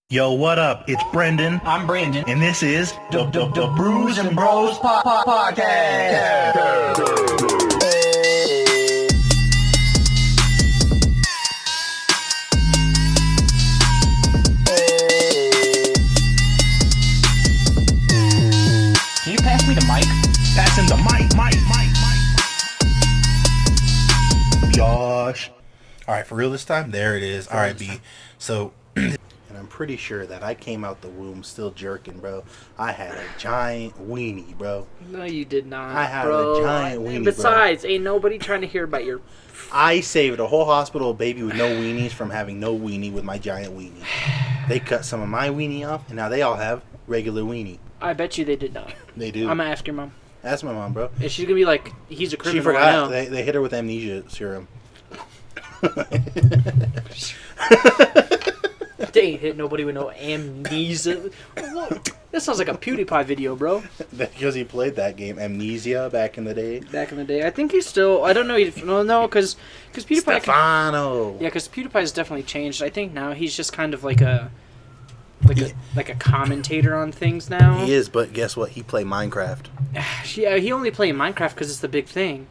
Yo, what up? It's Brendan. I'm Brandon. And this is the Brews and Bros podcast. Can you pass me the mic? Passing the mic. Gosh. All right, for real this time? There it is. All right, B. So... And I'm pretty sure that I came out the womb still jerking, bro. I had a giant weenie, bro. No, you did not. I had bro. a giant weenie, Besides, ain't nobody trying to hear about your... I saved a whole hospital of baby with no weenies from having no weenie with my giant weenie. They cut some of my weenie off, and now they all have regular weenie. I bet you they did not. They do. I'm gonna ask your mom. Ask my mom, bro. And she's gonna be like, he's a criminal. She forgot. They hit her with amnesia serum. They ain't hit nobody with no amnesia. That sounds like a PewDiePie video, bro. Because he played that game, Amnesia, back in the day. Back in the day. I think he's still... I don't know. No, because PewDiePie... Stefano! Yeah, because PewDiePie's definitely changed. I think now he's just kind of like a commentator on things now. He is, but guess what? He played Minecraft. Yeah, he only played Minecraft because it's the big thing.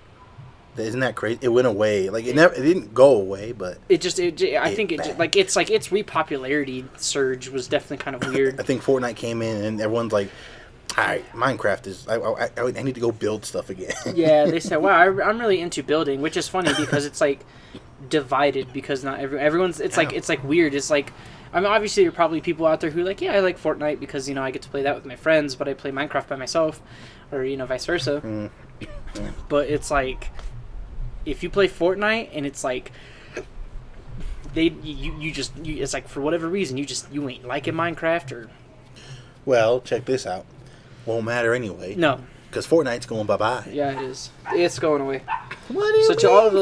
Isn't that crazy? It went away. Like it didn't go away, but I think its repopularity surge was definitely kind of weird. I think Fortnite came in and everyone's like, "All right, Minecraft is. I need to go build stuff again." Yeah, they said, "Wow, I'm really into building," which is funny because it's like divided because not everyone's. It's like weird. It's like. I mean, obviously, there are probably people out there who are like, yeah, I like Fortnite because, I get to play that with my friends, but I play Minecraft by myself, or, vice versa. Mm. But it's like, if you play Fortnite and it's like, it's like, for whatever reason, you ain't liking Minecraft or... Well, check this out. Won't matter anyway. No. Because Fortnite's going bye-bye. Yeah, it is. It's going away. What do you mean? To all of the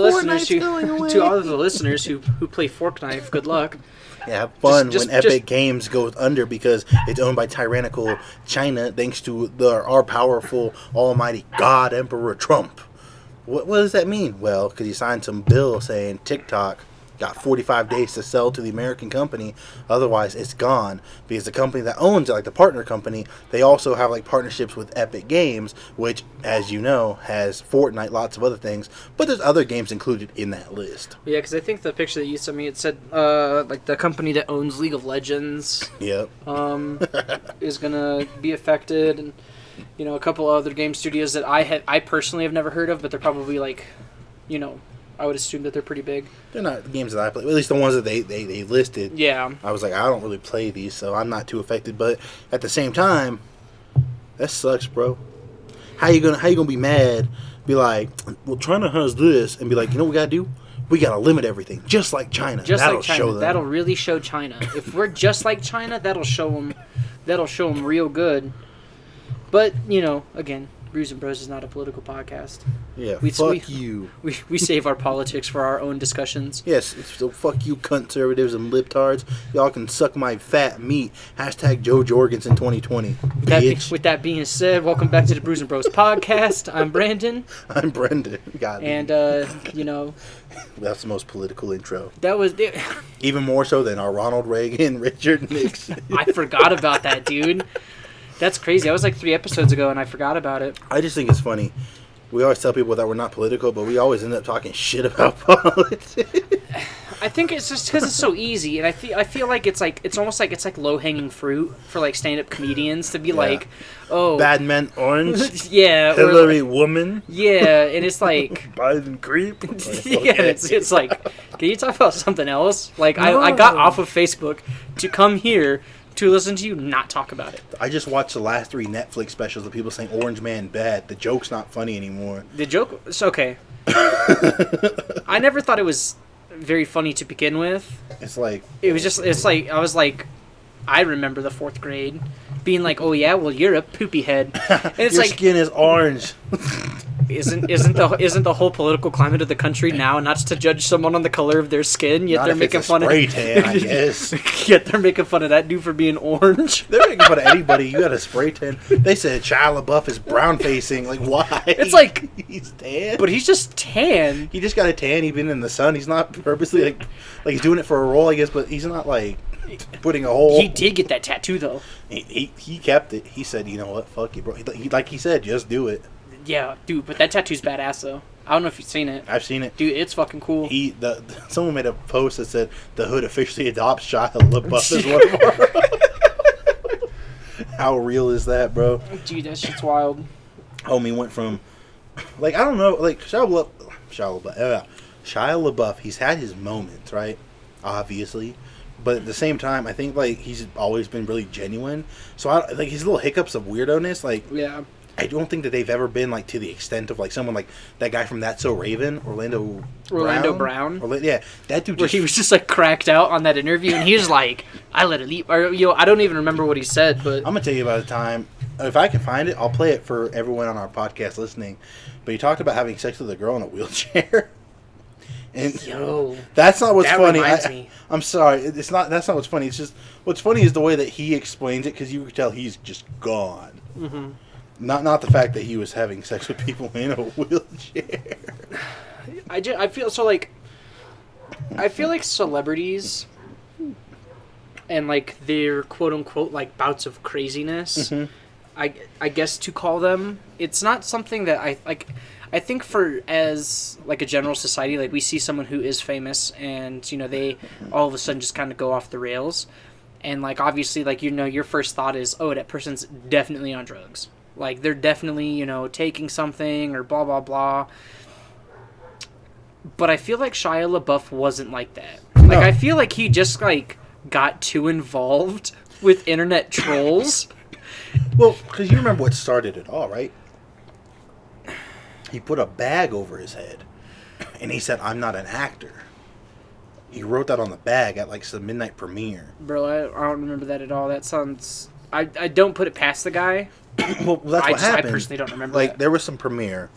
listeners who play Fortnite, good luck. Yeah, have fun when Epic Games goes under because it's owned by tyrannical China thanks to our powerful, almighty God Emperor Trump. What does that mean? Well, because he signed some bill saying TikTok got 45 days to sell to the American company. Otherwise, it's gone. Because the company that owns it, like the partner company, they also have like partnerships with Epic Games, which, as you know, has Fortnite, lots of other things. But there's other games included in that list. Yeah, because I think the picture that you sent me, it said like the company that owns League of Legends. Yep. Is gonna be affected, and a couple other game studios that I personally have never heard of, but they're probably like, I would assume that they're pretty big. They're not the games that I play. At least the ones that they listed. Yeah. I was like, I don't really play these, so I'm not too affected. But at the same time, that sucks, bro. How you gonna be mad? Be like, well, China has this, and be like, you know what we gotta do? We gotta limit everything, just like China. That'll show them. That'll really show China. If we're just like China, that'll show them. That'll show them real good. But again. Brews and Bros is not a political podcast. Yeah, fuck you. We save our politics for our own discussions. Yes, so fuck you conservatives and libtards. Y'all can suck my fat meat. Hashtag Joe Jorgensen 2020. With that being said, welcome back to the Brews and Bros podcast. I'm Brandon. I'm Brendan. Got it. And, that's the most political intro. That was... Even more so than our Ronald Reagan, Richard Nixon. I forgot about that, dude. That's crazy. That was like 3 episodes ago, and I forgot about it. I just think it's funny. We always tell people that we're not political, but we always end up talking shit about politics. I think it's just because it's so easy, and I feel like it's almost like it's like low hanging fruit for like stand up comedians to be like, oh, bad men orange, yeah, Hillary woman, yeah, and it's like Biden creep. Yeah, it's like, can you talk about something else? Like I got off of Facebook to come here to listen to you not talk about it. I just watched the last 3 Netflix specials of people saying Orange Man bad. The joke's not funny anymore. The joke is okay. I never thought it was very funny to begin with. It's like I was like, I remember the 4th grade being like, oh yeah, well you're a poopy head. And it's your like, skin is orange. Isn't the whole political climate of the country now not to judge someone on the color of their skin? Yet not they're making fun of spray tan, I guess. Yet they're making fun of that dude for being orange. They're making fun of anybody. You got a spray tan. They said Shia LaBeouf is brown facing. Like why? It's like he's tan, but he's just tan. He just got a tan. He's been in the sun. He's not purposely like he's doing it for a role, I guess. But he's not like putting a hole. He did get that tattoo though. He kept it. He said, "You know what? Fuck it, bro." Like he said, just do it. Yeah, dude, but that tattoo's badass though. I don't know if you've seen it. I've seen it, dude. It's fucking cool. Someone made a post that said the hood officially adopts Shia LaBeouf as one of our. How real is that, bro? Dude, that shit's wild. Homie went from, like, I don't know, like Shia LaBeouf. He's had his moments, right? Obviously. But at the same time, I think, like, he's always been really genuine. So, like, his little hiccups of weirdo-ness, like, yeah. I don't think that they've ever been, like, to the extent of, like, someone like that guy from That's So Raven, Orlando Brown. Yeah, that dude where he was just, like, cracked out on that interview, and he was like, I let it leap. Or, I don't even remember what he said, but... I'm going to tell you about a time. If I can find it, I'll play it for everyone on our podcast listening. But he talked about having sex with a girl in a wheelchair. And that's not what's funny. I'm sorry, it's not. That's not what's funny. It's just what's funny is the way that he explains it, because you can tell he's just gone. Mm-hmm. Not the fact that he was having sex with people in a wheelchair. I feel so like. I feel like celebrities and like their quote unquote like bouts of craziness. Mm-hmm. I guess to call them, it's not something that I like. I think for as like a general society, like we see someone who is famous and they all of a sudden just kind of go off the rails, and like obviously like your first thought is, oh, that person's definitely on drugs, like they're definitely taking something or blah blah blah. But I feel like Shia LaBeouf wasn't like that. Like No. I feel like he just like got too involved with internet trolls. Well, because you remember what started it all, right? He put a bag over his head, and he said, "I'm not an actor." He wrote that on the bag at like some midnight premiere. Bro, I don't remember that at all. That sounds... I don't put it past the guy. Well, that's what happened. I personally don't remember Like, that. there was some premiere.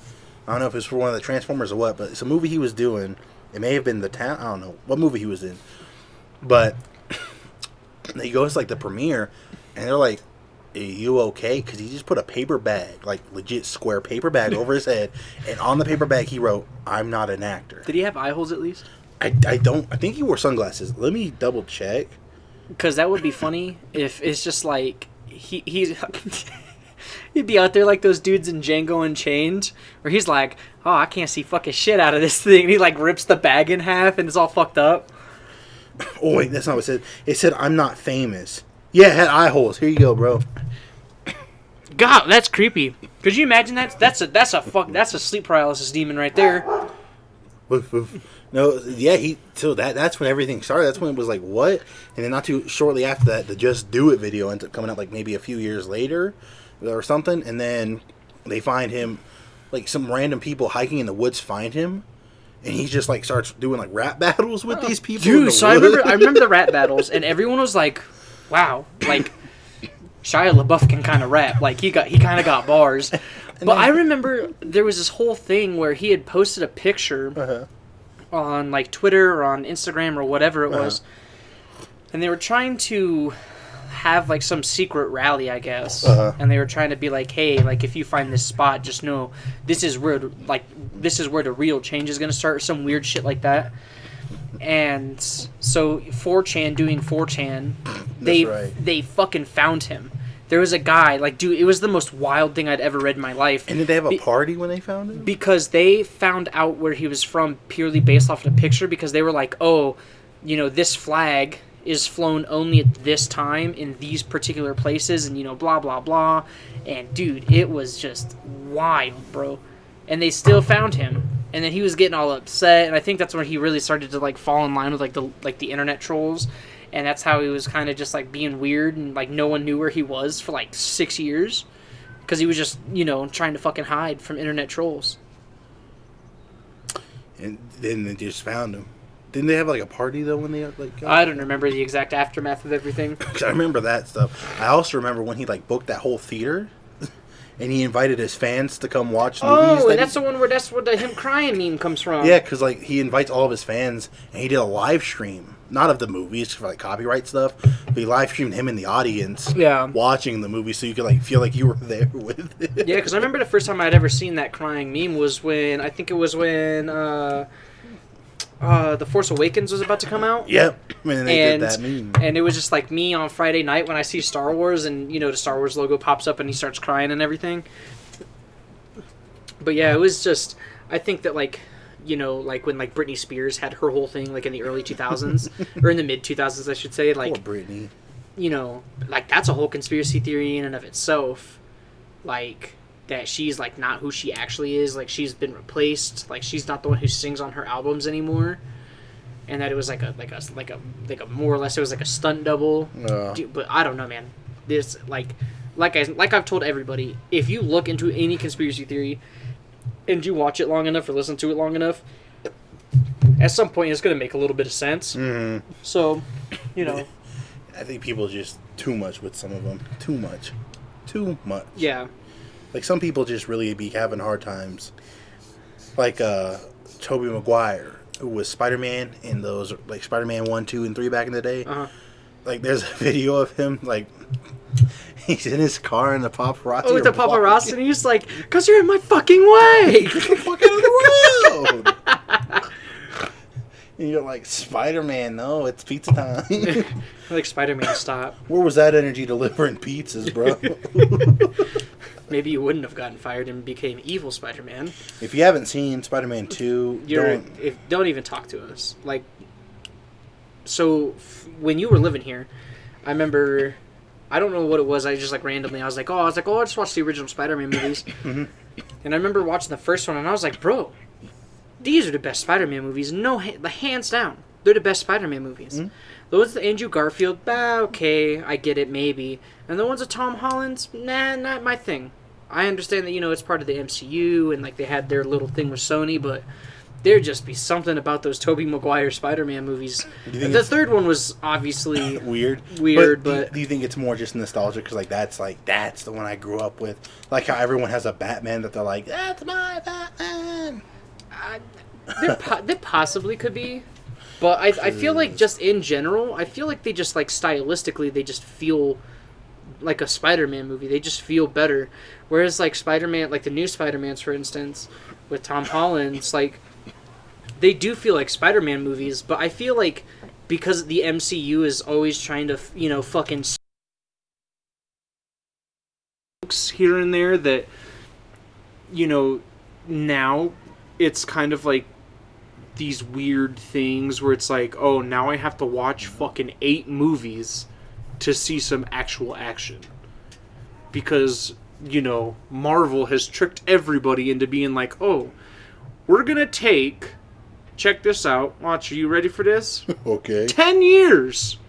I don't know if it was for one of the Transformers or what, but it's a movie he was doing. It may have been The Town. I don't know what movie he was in. But he goes to, like, the premiere, and they're like, "Are you okay?" Because he just put a paper bag, like legit square paper bag over his head, and on the paper bag he wrote, "I'm not an actor." Did he have eye holes at least? I think he wore sunglasses. Let me double check. Because that would be funny if it's just like he's he'd be out there like those dudes in Django Unchained, where he's like, "Oh, I can't see fucking shit out of this thing," and he like rips the bag in half and it's all fucked up. Oh wait, that's not what it said. It said, "I'm not famous." Yeah, it had eye holes. Here you go, bro. God, that's creepy. Could you imagine that? That's a sleep paralysis demon right there. Woof, woof. No, yeah, so that's when everything started. That's when it was like, what? And then not too shortly after that, the Just Do It video ends up coming out like maybe a few years later or something, and then they find him, like some random people hiking in the woods find him, and he just like starts doing like rap battles with these people. Dude, so I remember the rap battles, and everyone was like, wow, like Shia LaBeouf can kind of rap, like he kind of got bars. But I remember there was this whole thing where he had posted a picture on like Twitter or on Instagram or whatever it was, and they were trying to have like some secret rally, I guess, and they were trying to be like, hey, like if you find this spot, just know this is where the real change is gonna start, or some weird shit like that. And so 4chan doing 4chan, they fucking found him. There was a guy, like, dude, it was the most wild thing I'd ever read in my life. And did they have a party when they found him? Because they found out where he was from purely based off of the picture, because they were like, oh, this flag is flown only at this time in these particular places, and, blah, blah, blah. And, dude, it was just wild, bro. And they still found him. And then he was getting all upset, and I think that's when he really started to, like, fall in line with, the internet trolls. And that's how he was kind of just, like, being weird, and, like, no one knew where he was for, like, 6 years. Because he was just, trying to fucking hide from internet trolls. And then they just found him. Didn't they have, like, a party, though, when they, like... I don't remember the exact aftermath of everything. I remember that stuff. I also remember when he, like, booked that whole theater, and he invited his fans to come watch movies. Oh, and that's the one where that's where the him crying meme comes from. Yeah, because, like, he invites all of his fans, and he did a live stream. Not of the movies, for, like, copyright stuff, but he live streamed him in the audience watching the movie, so you could, like, feel like you were there with it. Yeah, because I remember the first time I'd ever seen that crying meme was when, I think it was when, The Force Awakens was about to come out. Yep. And they did that meme. And it was just like me on Friday night when I see Star Wars and, the Star Wars logo pops up and he starts crying and everything. But yeah, it was just, I think that like when like Britney Spears had her whole thing like in the early 2000s or in the mid 2000s, I should say, like poor Britney. Like that's a whole conspiracy theory in and of itself. Like that she's like not who she actually is, like she's been replaced, like she's not the one who sings on her albums anymore, and that it was like a more or less it was like a stunt double. But I don't know, man. This like I've told everybody, if you look into any conspiracy theory and you watch it long enough or listen to it long enough, at some point it's going to make a little bit of sense. Mm-hmm. So, I think people just too much with some of them. Too much. Yeah. Like, some people just really be having hard times. Like, Tobey Maguire, who was Spider-Man in those, like, Spider-Man 1, 2, and 3 back in the day. Uh-huh. Like, there's a video of him, like, he's in his car and the paparazzi. Oh, with the paparazzi, and he's like, "'Cause you're in my fucking way! Get the fuck out of the road!" And you're like, Spider-Man, no, it's pizza time. Like, Spider-Man, stop. Where was that energy delivering pizzas, bro? Maybe you wouldn't have gotten fired and became evil Spider-Man. If you haven't seen Spider-Man 2, don't even talk to us. Like, so when you were living here, I remember, I don't know what it was, I just like randomly, I was like, I just watched the original Spider-Man movies. Mm-hmm. And I remember watching the first one, and I was like, bro, these are the best Spider-Man movies. No, hands down. They're the best Spider-Man movies. Mm-hmm. The ones with Andrew Garfield, okay, I get it, maybe. And the ones with Tom Holland, not my thing. I understand that, it's part of the MCU, and like they had their little thing with Sony, but there'd just be something about those Tobey Maguire Spider-Man movies. The third one was obviously weird, but do you think it's more just nostalgic? Because that's the one I grew up with. Like how everyone has a Batman that they're like, that's my Batman. They possibly could be, but I feel like just in general, I feel like they just like stylistically they just feel like a Spider-Man movie. They just feel better. Whereas like Spider-Man, like the new Spider-Mans, for instance, with Tom Holland, it's like they do feel like Spider-Man movies, but I feel like because the MCU is always trying to, fucking here and there that, now it's kind of like these weird things where it's like, oh, now I have to watch fucking 8 movies to see some actual action. Because, Marvel has tricked everybody into being like, oh, we're gonna take, check this out, watch, are you ready for this? Okay. 10 years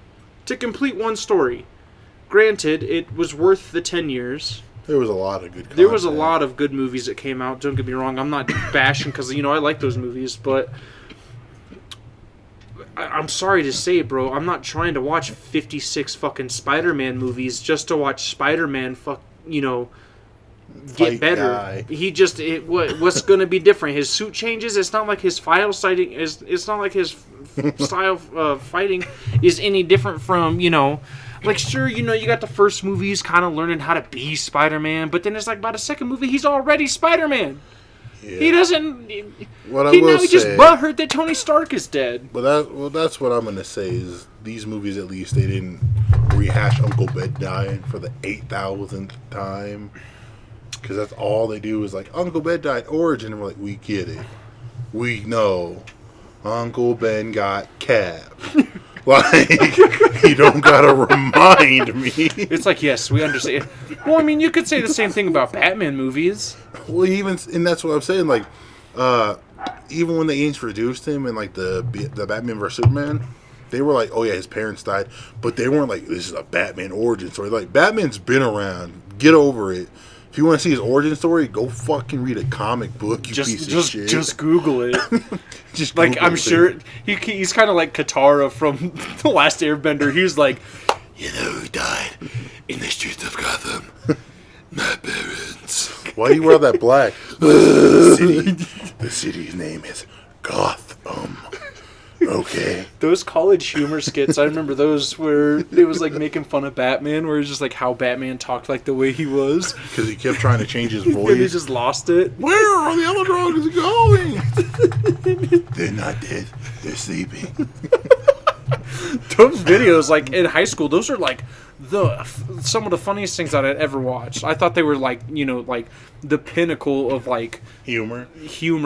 to complete one story. Granted, it was worth the 10 years. There was a lot of good content. There was a lot of good movies that came out, don't get me wrong. I'm not bashing because, I like those movies, but I'm sorry to say, bro, I'm not trying to watch 56 fucking Spider-Man movies just to watch Spider-Man get better. Guy. He just what's going to be different? His suit changes. It's not like his file sighting is. It's not like his style of fighting is any different from Like, sure, you got the first movie, he's kind of learning how to be Spider-Man, but then it's like by the second movie, he's already Spider-Man. Yeah. He doesn't. He just butthurt that Tony Stark is dead. But that's what I'm gonna say is these movies, at least, they didn't rehash Uncle Ben dying for the 8,000th time, because that's all they do is like Uncle Ben died origin, and we're like, we get it, we know Uncle Ben got capped. Like, you don't gotta remind me. It's like, yes, we understand. Well, I mean, you could say the same thing about Batman movies. Well, and that's what I'm saying. Like, even when they introduced him in like the Batman vs Superman, they were like, oh yeah, his parents died, but they weren't like, this is a Batman origin story. Like, Batman's been around. Get over it. If you want to see his origin story, go fucking read a comic book, piece of shit. Just Google it. Just like, Google I'm sure he's kind of like Katara from The Last Airbender. He was like, who died in the streets of Gotham? My parents. Why do you wear that black? The city's name is Gotham. Okay. Those college humor skits, I remember those where it was like making fun of Batman, where it was just like how Batman talked like the way he was. Because he kept trying to change his voice. And he just lost it. Where are the other drugs going? They're not dead. They're sleeping. Those videos, like in high school, those are like some of the funniest things that I'd ever watched. I thought they were like, like the pinnacle of like humor.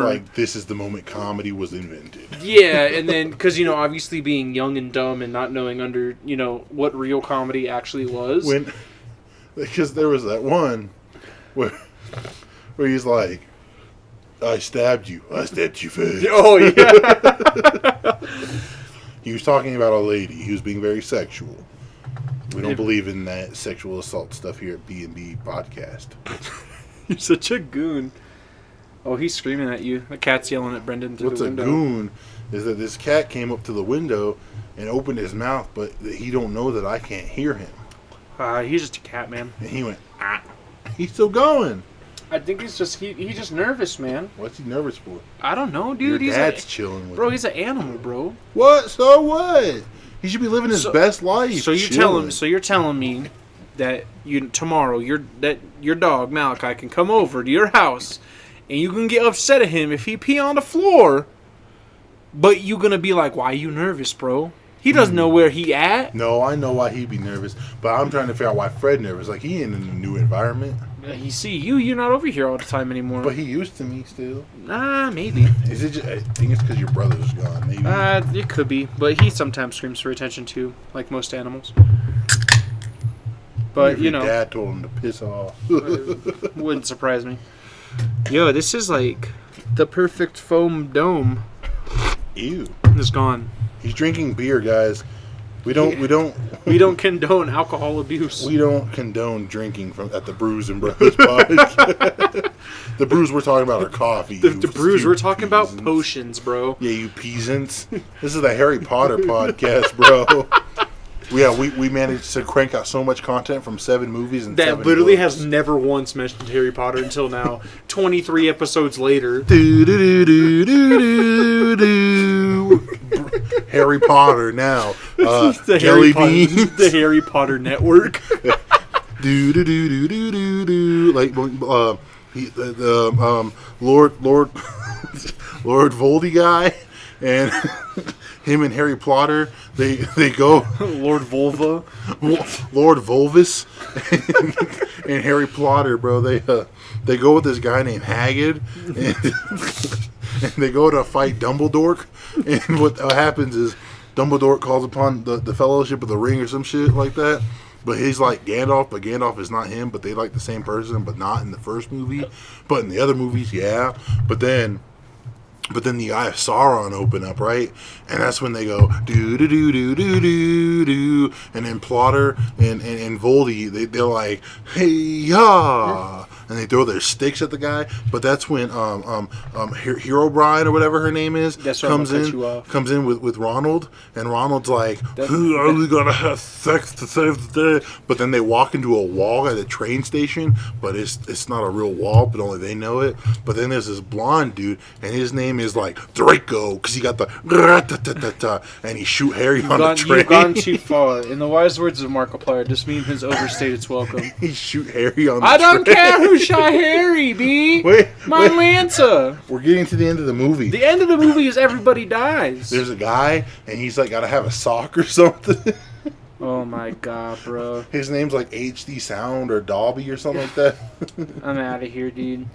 Like, this is the moment comedy was invented. Yeah, and then because obviously being young and dumb and not knowing what real comedy actually was. Because there was that one where he's like, I stabbed you first. Oh yeah. He was talking about a lady. He was being very sexual. We don't believe in that sexual assault stuff here at B&B Podcast. You're such a goon. Oh, he's screaming at you. The cat's yelling at Brendan through the window. What's a goon is that this cat came up to the window and opened his mouth, but he don't know that I can't hear him. He's just a cat, man. And he went, ah. He's still going. I think he's just nervous, man. What's he nervous for? I don't know, dude. Your dad's chilling with bro. him. He's an animal, bro. What? So what? He should be living his best life. So you're telling me that tomorrow your dog Malachi can come over to your house and you can get upset at him if he pee on the floor, but you gonna be like, why are you nervous, bro? He doesn't know where he at. No, I know why he'd be nervous, but I'm trying to figure out why Fred nervous. Like, he ain't in a new environment. He see you're not over here all the time anymore. But he used to me still. Maybe. Is it just, I think it's because your brother's gone, maybe. It could be, but he sometimes screams for attention too, like most animals. But Your dad told him to piss off. Wouldn't surprise me. Yo, this is like the perfect foam dome. Ew. It's gone. He's drinking beer, guys. We don't condone alcohol abuse. We don't condone drinking at the Brews and Bros podcast. The brews we're talking about are coffee. The brews we're talking about potions, bro. Yeah, you peasants. This is the Harry Potter podcast, bro. We managed to crank out so much content from 7 movies and that 7 literally books. has never once mentioned Harry Potter until now. 23 episodes later. Harry Potter now. The Jelly beans. The Harry Potter network. Like Lord Voldy guy and him and Harry Potter. They go Lord Volva, Lord Volvis, and Harry Potter, bro. They go with this guy named Hagrid, and they go to fight Dumbledore. And what happens is Dumbledore calls upon the Fellowship of the Ring or some shit like that. But he's like Gandalf, but Gandalf is not him. But they like the same person, but not in the first movie. But in the other movies, yeah. But then the Eye of Sauron open up, right? And that's when they go do do do do do do do, and then Plotter and Voldy they're like hey ya, and they throw their sticks at the guy. But that's when Herobrine or whatever her name is comes in with Ronald, and Ronald's like, who are we gonna have sex to save the day? But then they walk into a wall at a train station, but it's not a real wall, but only they know it. But then there's this blonde dude, and his name is like Draco, because he got the and he shoot Harry on the train. You've gone too far. In the wise words of Markiplier, this meme has overstayed its welcome. He shoot Harry on the train. I don't care who shot Harry, B. My Lancer. We're getting to the end of the movie. The end of the movie is everybody dies. There's a guy, and he's like got to have a sock or something. Oh my god, bro. His name's like HD Sound or Dobby or something like that. I'm out of here, dude.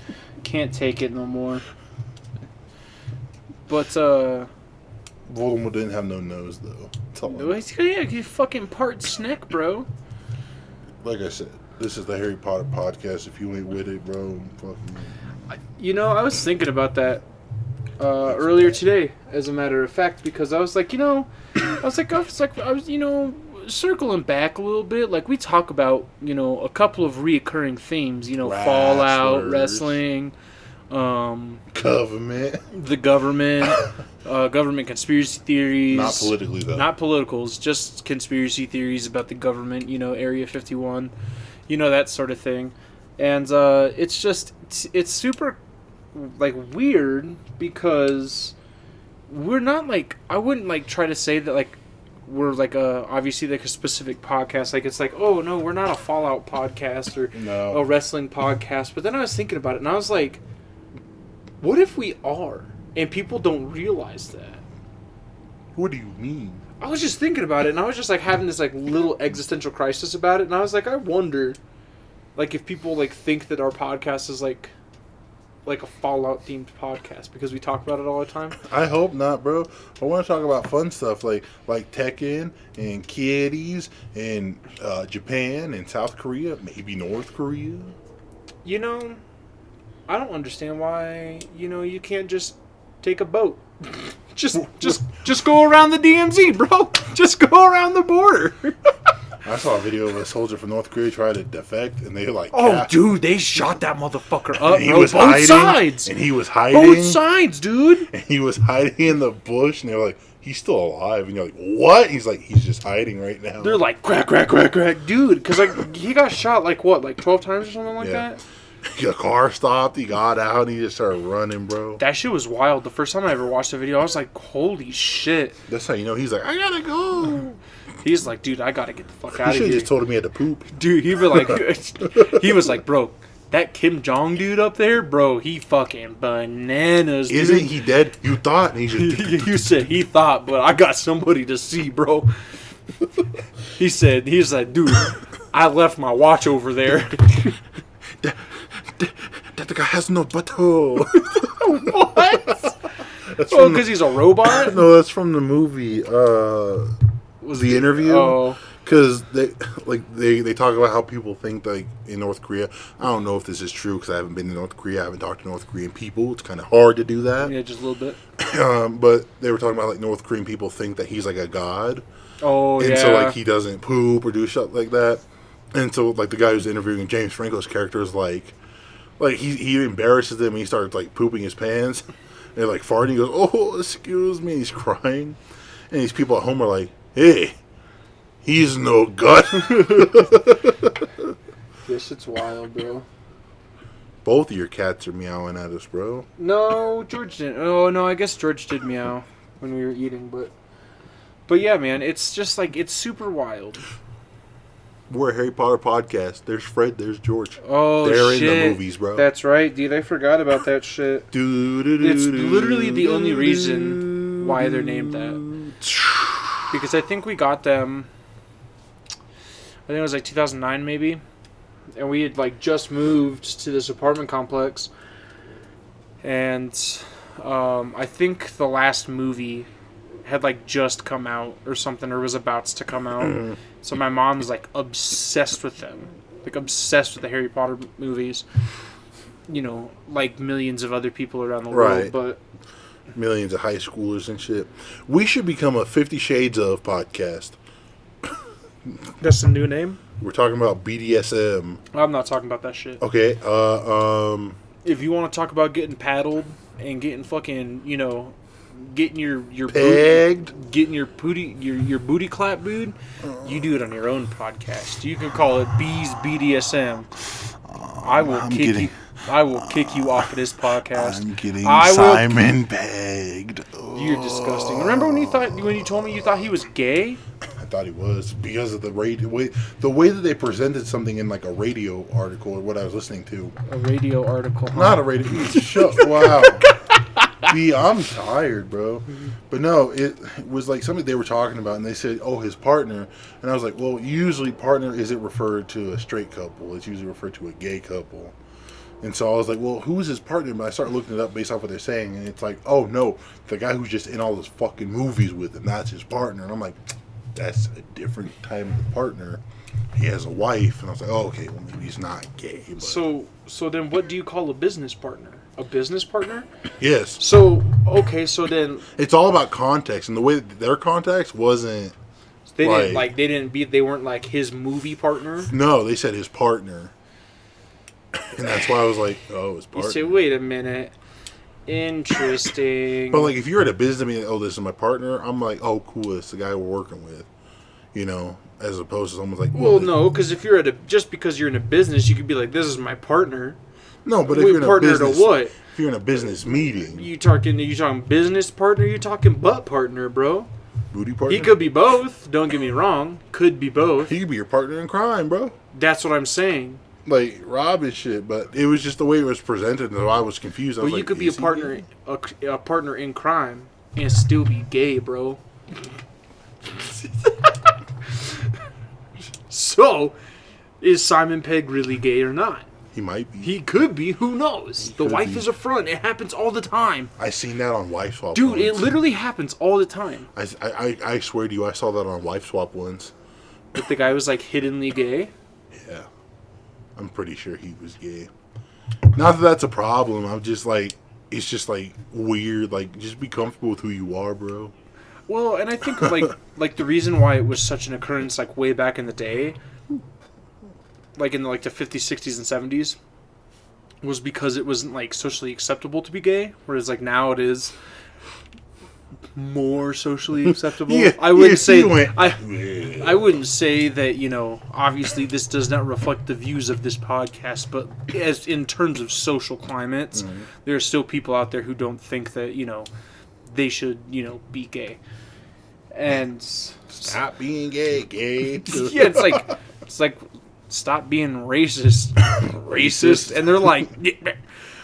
Can't take it no more. But, Voldemort didn't have no nose, though. He's fucking part Sneck, bro. Like I said, this is the Harry Potter podcast. If you ain't with it, bro, fucking... I was thinking about that earlier today, as a matter of fact, because I was like, circling back a little bit. Like, we talk about, a couple of reoccurring themes, Fallout, wrestling... government, the government, government conspiracy theories. Not politically though. Not politicals, just conspiracy theories about the government. Area 51, that sort of thing. And it's super like weird because we're not like, I wouldn't like try to say that like we're like obviously like a specific podcast. Like it's like, oh no, we're not a Fallout podcast or a wrestling podcast. But then I was thinking about it and I was like, what if we are, and people don't realize that? What do you mean? I was just thinking about it, and I was just like having this like little existential crisis about it, and I was like, I wonder, like, if people like think that our podcast is like a Fallout themed podcast because we talk about it all the time. I hope not, bro. I want to talk about fun stuff like Tekken and kitties and Japan and South Korea, maybe North Korea. You know, I don't understand why, you know, you can't just take a boat. just go around the DMZ, bro. Just go around the border. I saw a video of a soldier from North Korea try to defect, and they like... dude, they shot that motherfucker up, he bro. was Both hiding, sides. And he was hiding. Both sides, dude. And he was hiding in the bush, and they were like, he's still alive. And you're like, what? He's like, he's just hiding right now. They're like, crack, crack, crack, crack. Dude, because like, he got shot like what, like 12 times or something like that? The car stopped, he got out, and he just started running, bro. That shit was wild. The first time I ever watched the video, I was like, holy shit. That's how you know he's like, I gotta go. He's like, dude, I gotta get the fuck out of He here. should have just told him he had to poop. Dude, he was like, he was like, bro, that Kim Jong dude up there, bro, he fucking bananas, dude. Isn't he dead? You thought? And he just... You said he thought, but I got somebody to see, bro. He's like, dude, I left my watch over there. That guy has no butthole. What? Oh, because he's a robot? No, that's from the movie. Was The Interview? Oh. Because they talk about how people think like in North Korea. I don't know if this is true because I haven't been to North Korea. I haven't talked to North Korean people. It's kind of hard to do that. Yeah, just a little bit. But they were talking about like North Korean people think that he's like a god. Oh, and yeah. so like he doesn't poop or do shit like that. And so like the guy who's interviewing James Franco's character is like he embarrasses them and he starts like pooping his pants. And they're like farting. He goes, "Oh, excuse me." He's crying, and these people at home are like, "Hey, he's no god." This shit's wild, bro. Both of your cats are meowing at us, bro. No, George didn't. Oh no, I guess George did meow when we were eating, but yeah, man, it's just like it's super wild. We're a Harry Potter podcast. There's Fred. There's George. Oh, they're shit. in the movies, bro. That's right, dude. I forgot about that shit. It's literally the only reason why they're named that. Because I think we got them. I think it was like 2009, maybe, and we had like just moved to this apartment complex, and I think the last movie had like just come out or something, or was about to come out. So my mom was like obsessed with them, like obsessed with the Harry Potter movies. You know, like millions of other people around the world, but millions of high schoolers and shit. We should become a 50 Shades of podcast. That's the new name. We're talking about BDSM. I'm not talking about that shit. Okay. If you want to talk about getting paddled and getting fucking, you know, getting your pegged, booty, getting your booty clap, dude, you do it on your own podcast. You can call it Bees BDSM. I will kick you off of this podcast. I'm getting Simon pegged. You're disgusting. Remember when you told me you thought he was gay? I thought he was because of the way that they presented something in like a radio article or what I was listening to. A radio article, huh? Not a radio. Wow. B, I'm tired, bro. But no, it was like something they were talking about, and they said, "Oh, his partner," and I was like, "Well, usually partner isn't referred to a straight couple; it's usually referred to a gay couple." And so I was like, "Well, who's his partner?" But I started looking it up based off what they're saying, and it's like, "Oh no, the guy who's just in all those fucking movies with him, that's his partner." And I'm like, "That's a different type of partner. He has a wife." And I was like, "Oh, okay, well maybe he's not gay." But. So then, what do you call a business partner? A business partner? Yes. So then it's all about context, and the way that their context wasn't. They weren't like his movie partner. No, they said his partner, and that's why I was like, "Oh, his partner." You say, "Wait a minute, interesting." But like, if you're at a business meeting, "Oh, this is my partner," I'm like, "Oh, cool, it's the guy we're working with," you know, as opposed to someone's like, "Well, no, because if you're just because you're in a business, you could be like, this is my partner." No, but if you're in a business, to what? If you're in a business meeting, you talking business partner? You talking butt partner, bro? Booty partner. He could be both. Don't get me wrong. Could be both. He could be your partner in crime, bro. That's what I'm saying. Like Rob and shit, but it was just the way it was presented, and I was confused. But you could be a partner in crime and still be gay, bro. So, is Simon Pegg really gay or not? He might be. He could be. Who knows? The wife is a front. It happens all the time. I seen that on Wife Swap. Dude, once. it literally happens all the time. I swear to you, I saw that on Wife Swap once. That the guy was like hiddenly gay. Yeah, I'm pretty sure he was gay. Not that that's a problem. I'm just like, it's just like weird. Like, just be comfortable with who you are, bro. Well, and I think like the reason why it was such an occurrence like way back in the day, like in like the 50s, 60s, and 70s, was because it wasn't like socially acceptable to be gay, whereas like now it is more socially acceptable. Yeah, I wouldn't say yeah. I wouldn't say that, you know, obviously this does not reflect the views of this podcast, but as in terms of social climates, there are still people out there who don't think that, you know, they should, you know, be gay. And Stop being gay. yeah, it's like stop being racist, and they're like,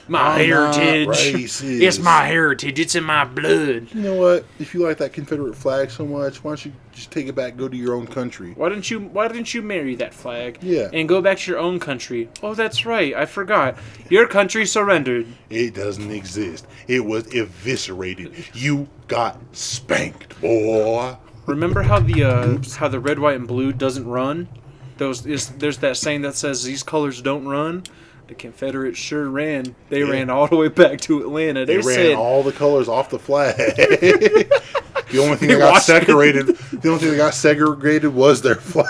my heritage, it's my heritage, it's in my blood. You know what? If you like that Confederate flag so much, why don't you just take it back and go to your own country? Why didn't you marry that flag? Yeah. And go back to your own country? Oh, that's right, I forgot. Your country surrendered. It doesn't exist. It was eviscerated. You got spanked, boy. Remember how the red, white, and blue doesn't run? There's that saying that says these colors don't run. The Confederates sure ran. They ran all the way back to Atlanta. They ran said all the colors off the flag. The only thing that got segregated was their flag.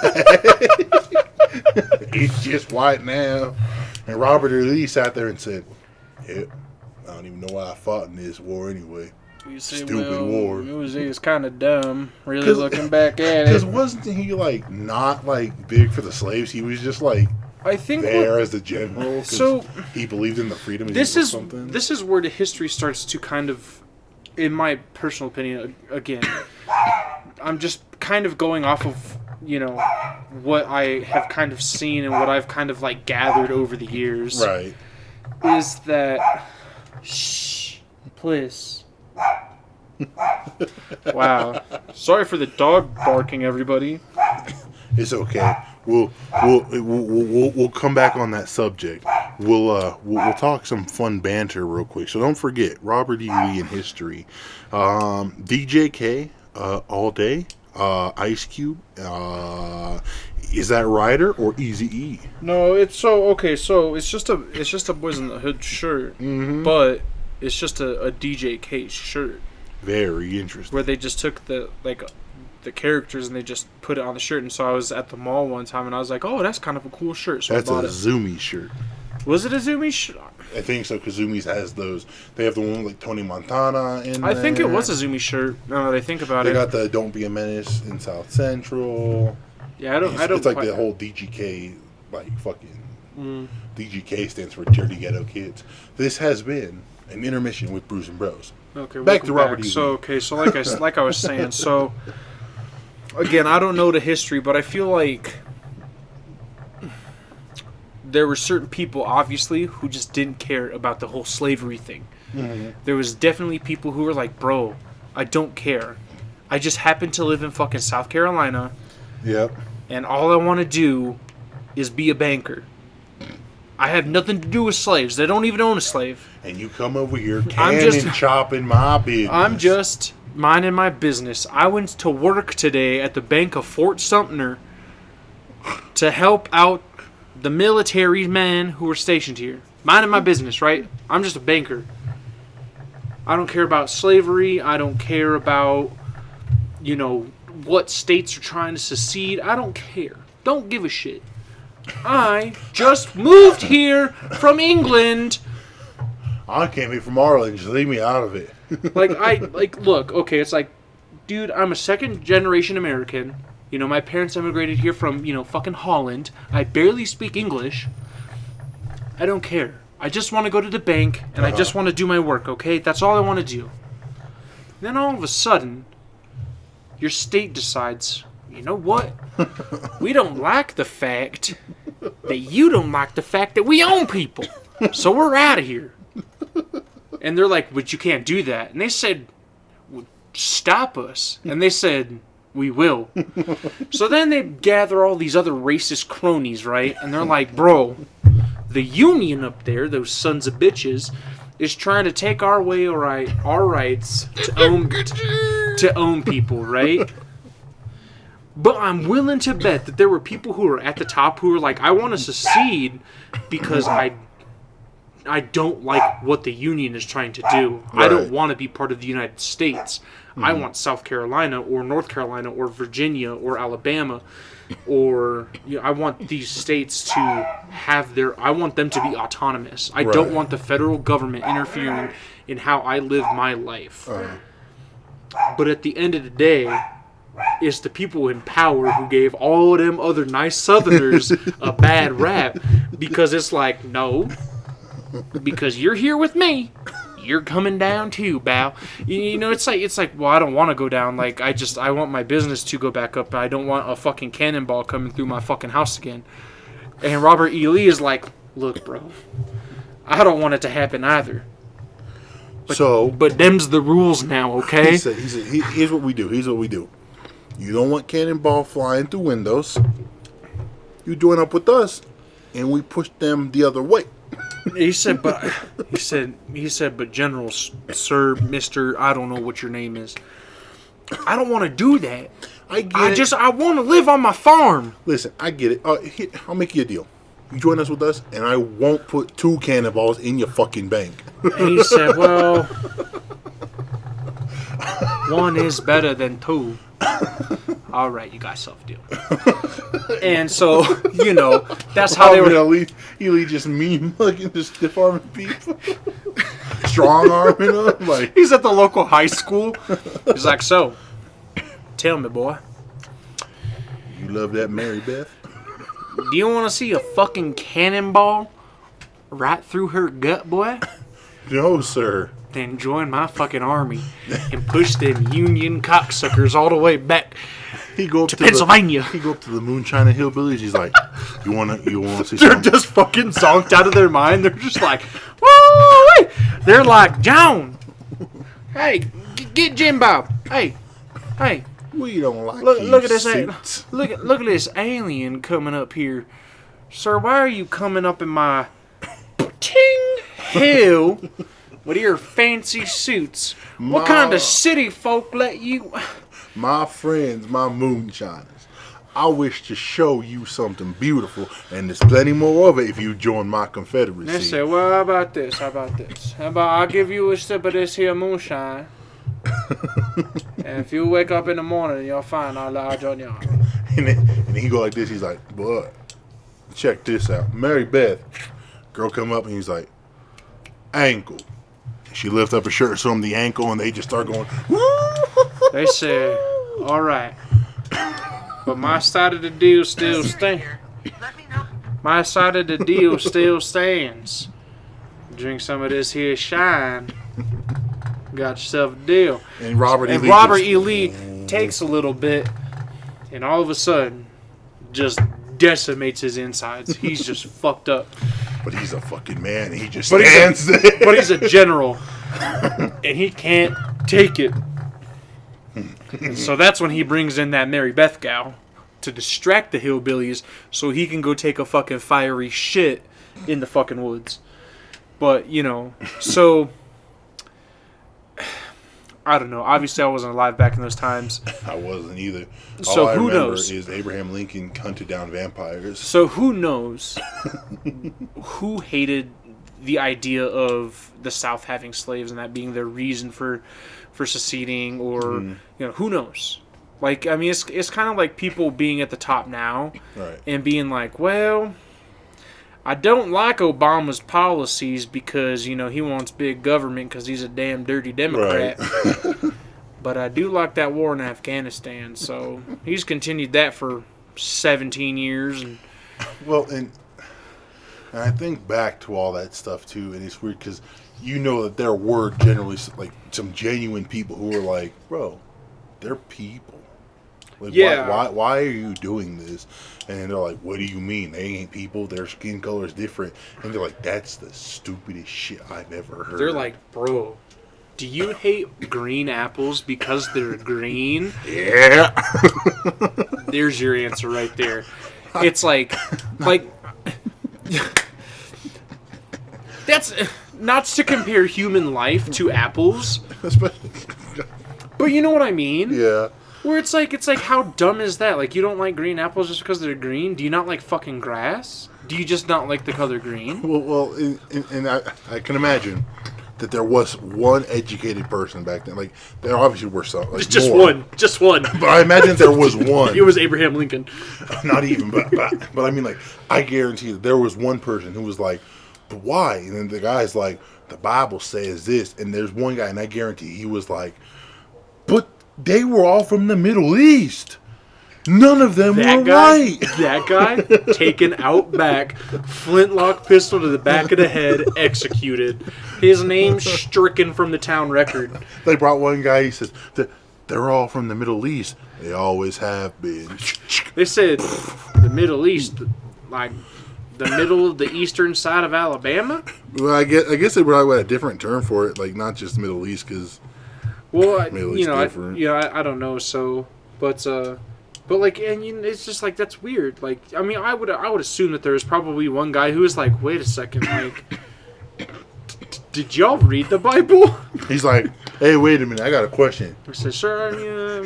It's just white now. And Robert E. Lee sat there and said, "Yep, I don't even know why I fought in this war anyway. You say, Stupid war." It was kind of dumb, really looking back at it. Because wasn't he like not like big for the slaves? He was just like I think there as the general. 'Cause so he believed in the freedom. This or is something. this is where the history starts to kind of, in my personal opinion, again, I'm just kind of going off of, you know, what I have kind of seen and what I've kind of like gathered over the years. Right. Is that shh, please. Wow. Sorry for the dog barking, everybody. It's okay. We'll come back on that subject. We'll talk some fun banter real quick. So don't forget Robert E. Lee in history, DJK all day, Ice Cube. Is that Ryder or Eazy-E? No, it's so okay. So it's just a Boys in the Hood shirt, but it's just a DJK shirt. Very interesting. Where they just took the characters and they just put it on the shirt. And so I was at the mall one time and I was like, oh, that's kind of a cool shirt. So that's I bought a it. Zoomy shirt. Was it a Zoomy shirt? I think so, because Zoomies has those. They have the one with like Tony Montana in I think there. it was a Zoomy shirt. Now that I think about They it. got the Don't Be a Menace in South Central. Yeah, I don't. It's like the whole DGK, like fucking. DGK stands for Dirty Ghetto Kids. This has been an intermission with Brews and Bros. Okay, back to Robert E. So like I was saying, so again, I don't know the history, but I feel like there were certain people, obviously, who just didn't care about the whole slavery thing. There was definitely people who were like, bro, I don't care. I just happen to live in fucking South Carolina. Yep. And all I want to do is be a banker. I have nothing to do with slaves. They don't even own a slave. And you come over here chopping my business. I'm just minding my business. I went to work today at the Bank of Fort Sumter to help out the military men who were stationed here. Minding my business, right? I'm just a banker. I don't care about slavery. I don't care about, you know, what states are trying to secede. I don't care. Don't give a shit. I just moved here from England. I came here from Ireland. Just leave me out of it. Look, okay, it's like, dude, I'm a second generation American. You know, my parents immigrated here from, you know, fucking Holland. I barely speak English. I don't care. I just want to go to the bank and I just want to do my work, okay? That's all I want to do. Then all of a sudden, your state decides, you know what? We don't like the fact that you don't like the fact that we own people. So we're out of here. And they're like, but you can't do that. And they said, stop us. And they said, we will. So then they gather all these other racist cronies, right? And they're like, bro, the union up there, those sons of bitches, is trying to take our rights to own people, right? But I'm willing to bet that there were people who were at the top who were like, I want to secede because I don't like what the union is trying to do. Right. I don't want to be part of the United States. Mm-hmm. I want South Carolina or North Carolina or Virginia or Alabama, or I want these states to have I want them to be autonomous. I don't want the federal government interfering in how I live my life. But at the end of the day, it's the people in power who gave all them other nice Southerners a bad rap, because it's like, no, because you're here with me, you're coming down too, bow. It's like, well, I don't want to go down. Like, I want my business to go back up. I don't want a fucking cannonball coming through my fucking house again. And Robert E. Lee is like, look, bro, I don't want it to happen either. But them's the rules now, okay? He said, here's what we do. You don't want cannonball flying through windows. You join up with us, and we push them the other way. He said, but General, Sir, Mister, I don't know what your name is. I don't want to do that. I want to live on my farm. Listen, I get it. I'll make you a deal. You join us with us, and I won't put 2 cannonballs in your fucking bank. And he said, well, 1 is better than 2. All right, you got yourself a deal. And so, that's how they were. He just mean-mugging, just stiff-arming people. Strong-arming them. Like. He's at the local high school. He's like, so, tell me, boy. You love that Mary Beth? Do you want to see a fucking cannonball right through her gut, boy? No, sir. Then join my fucking army and push them Union cocksuckers all the way back to Pennsylvania. He go up to the Moonshiner Hillbillies. He's like, "You wanna see?" They're just fucking zonked out of their mind. They're just like, "Woo!" They're like, "John, hey, get Jim Bob. Hey." We don't like look at this. Look at this alien coming up here, sir. Why are you coming up in my ting hill with your fancy suits? What kind of city folk let you? My friends, my moonshiners. I wish to show you something beautiful, and there's plenty more of it if you join my confederacy. They say, well, how about this? How about I'll give you a sip of this here moonshine. And if you wake up in the morning, you'll find I'll join your army. And he go like this. He's like, "Boy, check this out. Mary Beth." Girl come up and he's like, "Ankle." She lifts up her shirt, show him the ankle, and they just start going. They say, "All right, but my side of the deal still stands. My side of the deal still stands. Drink some of this here shine. Got yourself a deal." And Robert E. Lee takes a little bit, and all of a sudden, just decimates his insides. He's just fucked up. But he's a fucking man. He just stands there. But he's a general, and he can't take it. And so that's when he brings in that Mary Beth gal to distract the hillbillies so he can go take a fucking fiery shit in the fucking woods. But, so I don't know. Obviously, I wasn't alive back in those times. I wasn't either. So All who I remember knows? is Abraham Lincoln hunted down vampires. So who knows who hated the idea of the South having slaves and that being their reason for seceding, or who knows? Like, I mean, it's kind of like people being at the top now, right, and being like, well, I don't like Obama's policies because, he wants big government because he's a damn dirty Democrat. Right. But I do like that war in Afghanistan, so he's continued that for 17 years. And I think back to all that stuff, too, and it's weird because that there were generally, like, some genuine people who were like, bro, they're people. Like, yeah. Why are you doing this? And they're like, what do you mean? They ain't people. Their skin color is different. And they're like, that's the stupidest shit I've ever heard. They're like, bro, Do you hate green apples because they're green? Yeah. There's your answer right there. It's like that's not to compare human life to apples, but you know what I mean? Yeah. Where it's like how dumb is that? Like, you don't like green apples just because they're green? Do you not like fucking grass? Do you just not like the color green? Well, and I can imagine that there was one educated person back then. Like, there obviously were some. Like, Just more. one. But I imagine there was one. It was Abraham Lincoln. Not even, but I mean, like, I guarantee that there was one person who was like, but why? And then the guy's like, the Bible says this. And there's one guy, and I guarantee he was like, but they were all from the Middle East. None of them were white. That guy, taken out back, flintlock pistol to the back of the head, executed. His name stricken from the town record. They brought one guy, he says, they're all from the Middle East. They always have been. They said the Middle East, like the middle of the eastern side of Alabama? Well, I guess they probably had a different term for it, like not just Middle East, because Middle East different. I don't know. So, but like, and it's just like, that's weird. Like, I mean, I would assume that there was probably one guy who was like, wait a second, like, did y'all read the Bible? He's like, hey, wait a minute, I got a question. I said, sure.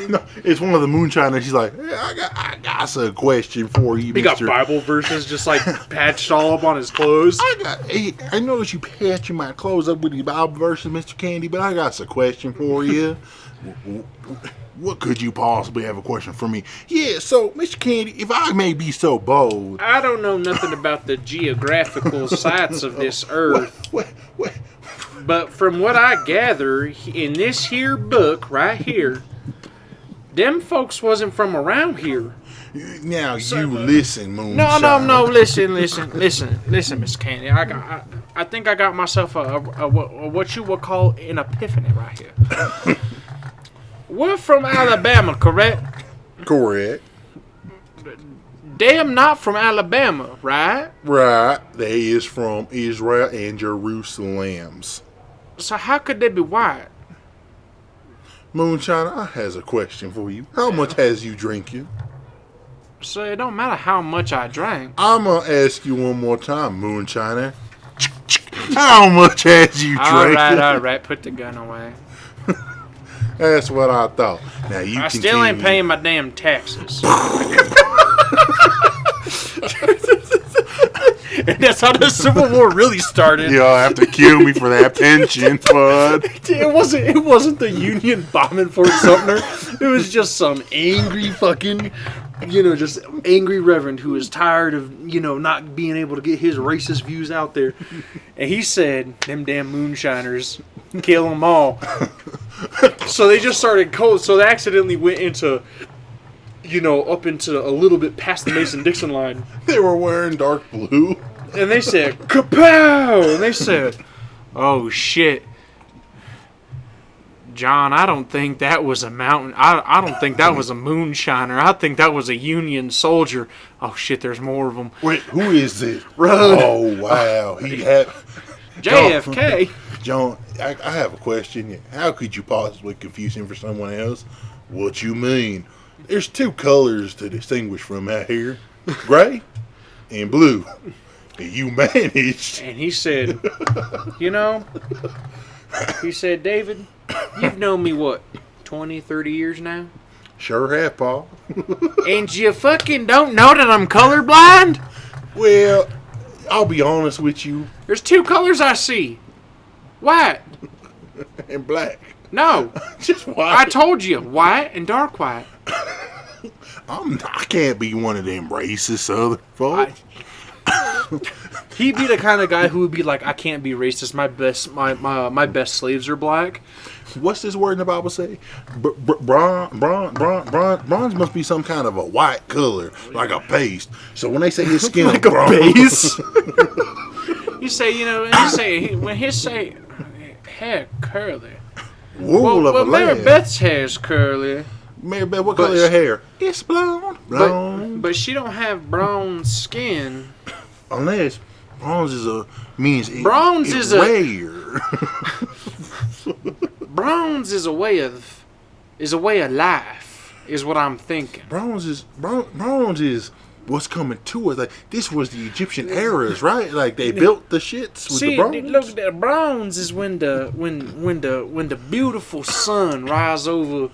No, it's one of the moonshiners. He's like, hey, I got a question for you, He got Mr. Bible verses just like patched all up on his clothes. I noticed you patching my clothes up with the Bible verses, Mr. Candy, but I got a question for you. What could you possibly have a question for me? Yeah, so, Mr. Candy, if I may be so bold. I don't know nothing about the geographical sites of this earth. What? But from what I gather in this here book right here, them folks wasn't from around here. Now, you listen, Moonshine. No, listen, Miss Candy. I think I got myself a what you would call an epiphany right here. We're from Alabama, correct? Correct. Damn, not from Alabama, right? Right. They is from Israel and Jerusalem. So how could they be white? Moonshine, I has a question for you. How much has you drinking? So it don't matter how much I drank. I'm going to ask you one more time, Moonshiner. How much has you drinking? All right. Put the gun away. That's what I thought. Now you I still ain't paying my damn taxes. And that's how the Civil War really started. Y'all have to kill me for that pension, bud. It wasn't the Union bombing Fort Sumter. It was just some angry fucking, just angry reverend who was tired of, not being able to get his racist views out there. And he said, them damn moonshiners, kill them all. So they just started cold. So they accidentally went into, up into a little bit past the Mason-Dixon line. They were wearing dark blue. And they said, kapow! And they said, oh shit. John, I don't think that was a mountain. I don't think that was a moonshiner. I think that was a Union soldier. Oh shit, there's more of them. Wait, who is this? Run. Oh wow, he had JFK. John, I have a question. How could you possibly confuse him for someone else? What you mean? There's two colors to distinguish from out here: gray and blue. And you managed. And he said, he said, David, you've known me, 20, 30 years now? Sure have, Paul. And you fucking don't know that I'm colorblind? Well, I'll be honest with you. There's two colors I see. White. And black. No. Just white. I told you, white and dark white. I can't be one of them racist Southern folks. He'd be the kind of guy who would be like, I can't be racist. My best slaves are black. What's this word in the Bible say? Bronze must be some kind of a white color, like a paste. So when they say his skin like is bronze, base. You say, when his say hair curly. Wool of a Mary lamb. Beth's hair's curly. Mary Beth, what color her hair? It's blonde. But she don't have brown skin. Unless bronze is bronze is rare. Browns is a way of life, is what I'm thinking. Bronze is what's coming to us. Like, this was the Egyptian eras, right? Like, they built the shits with the bronze. Look, the Browns is when the beautiful sun rise over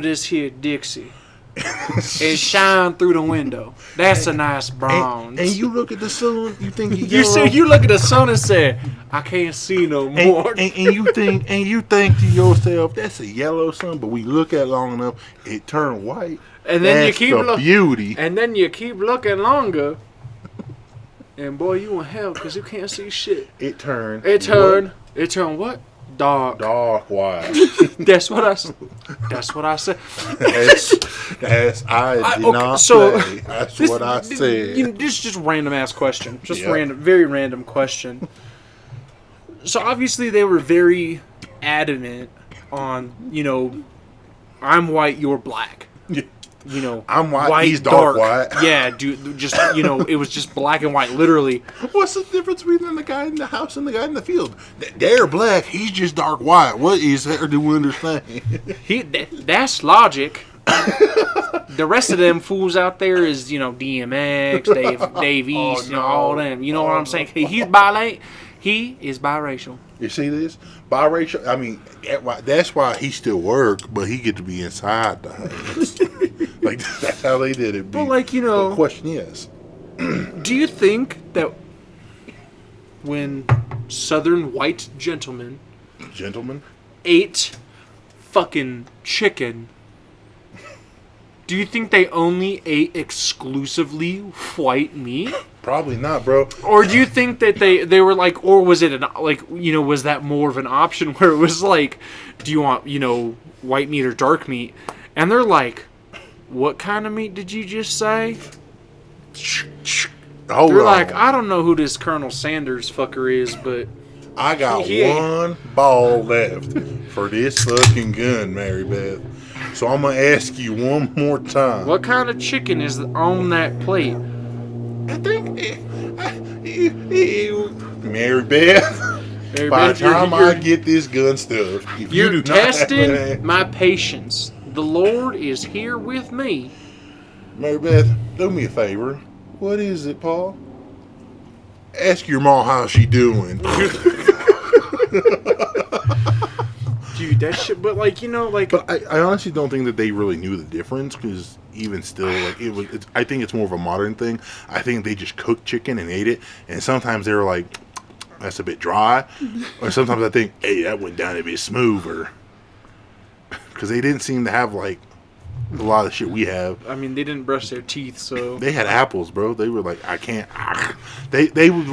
this here Dixie. It shine through the window. That's a nice bronze. And you look at the sun, you think you look at the sun and say, I can't see no more. And you think to yourself, that's a yellow sun. But we look at it long enough, it turned white. And then that's the beauty. And then you keep looking longer, and boy, you in hell because you can't see shit. It turned what? Dark white. That's what I said. That's what I said. This is just random ass question. Very random question. So obviously they were very adamant on, I'm white, you're black. I'm white, he's dark white. Yeah, dude, just, it was just black and white, literally. What's the difference between the guy in the house and the guy in the field? They're black, he's just dark white. What is there to understand? That's logic. The rest of them fools out there is, DMX, Dave East, all them. You know what I'm saying? He is biracial. You see this? Biracial, I mean, that's why he still work, but he get to be inside the house. Like, that's how they did it. But, the question is, do you think that when Southern white gentlemen ate fucking chicken, do you think they only ate exclusively white meat? Probably not, bro. Or do you think that they were like, or was it was that more of an option where it was like, do you want, white meat or dark meat? And they're like, what kind of meat did you just say? They're like, I don't know who this Colonel Sanders fucker is, but I got one ball left for this fucking gun, Mary Beth. So I'm going to ask you one more time. What kind of chicken is on that plate? I think Mary Beth. By the time I get this gun stuff, if you're you do testing not have my patience. The Lord is here with me. Mary Beth, do me a favor. What is it, Paul? Ask your mom how she doing. Dude, that shit. But But I honestly don't think that they really knew the difference, because even still, I think it's more of a modern thing. I think they just cooked chicken and ate it, and sometimes they were like, that's a bit dry, or sometimes I think, hey, that went down a bit smoother, because they didn't seem to have a lot of shit we have. I mean, they didn't brush their teeth, so they had apples, bro. They were like, I can't. They would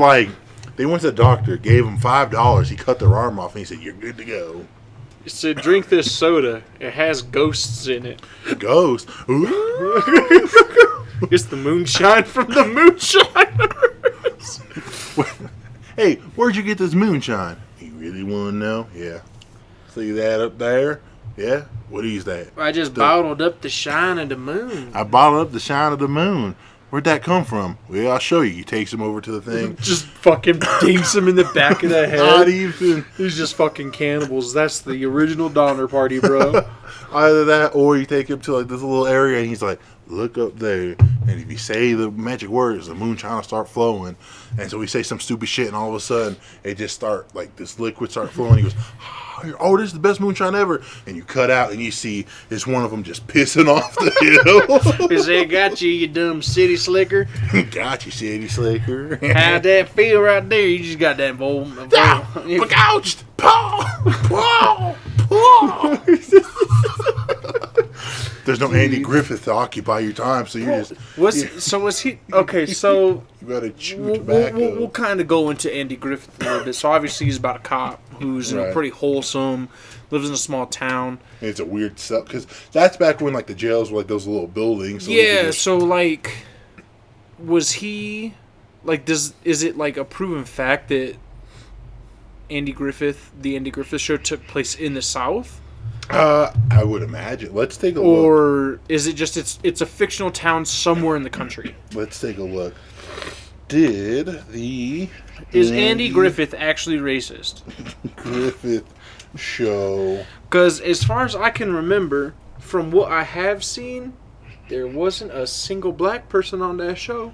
they went to the doctor, gave him $5. He cut their arm off, and he said, you're good to go. He said, drink this soda. It has ghosts in it. Ghosts? Ooh. It's the moonshine from the moonshiners. Hey, where'd you get this moonshine? You really want to know? Yeah. See that up there? Yeah? What is that? I just bottled up the shine of the moon. I bottled up the shine of the moon. Where'd that come from? Well, I'll show you. He takes him over to the thing. Just fucking dinks him in the back of the head. Not even. He's just fucking cannibals. That's the original Donner Party, bro. Either that, or you take him to this little area, and he's like, look up there. And if you say the magic words, the moonshine will start flowing. And so we say some stupid shit, and all of a sudden, it just this liquid start flowing. He goes, oh, this is the best moonshine ever. And you cut out, and you see it's one of them just pissing off the hill. He said, got you dumb city slicker. Got you, city slicker. How'd that feel right there? You just got that bowl. Begouched! Paw! There's no Andy Griffith to occupy your time, so you just... Was he... Okay, so... You gotta chew tobacco. We'll kind of go into Andy Griffith a little bit. So obviously he's about a cop who's pretty wholesome, lives in a small town. And it's a weird stuff, because that's back when the jails were those little buildings. So so was he... is it a proven fact that the Andy Griffith show took place in the South? I would imagine. Let's take a look. Or is it just it's a fictional town somewhere in the country? Let's take a look. Is Andy Griffith actually racist? Griffith show. Because as far as I can remember, from what I have seen, there wasn't a single black person on that show.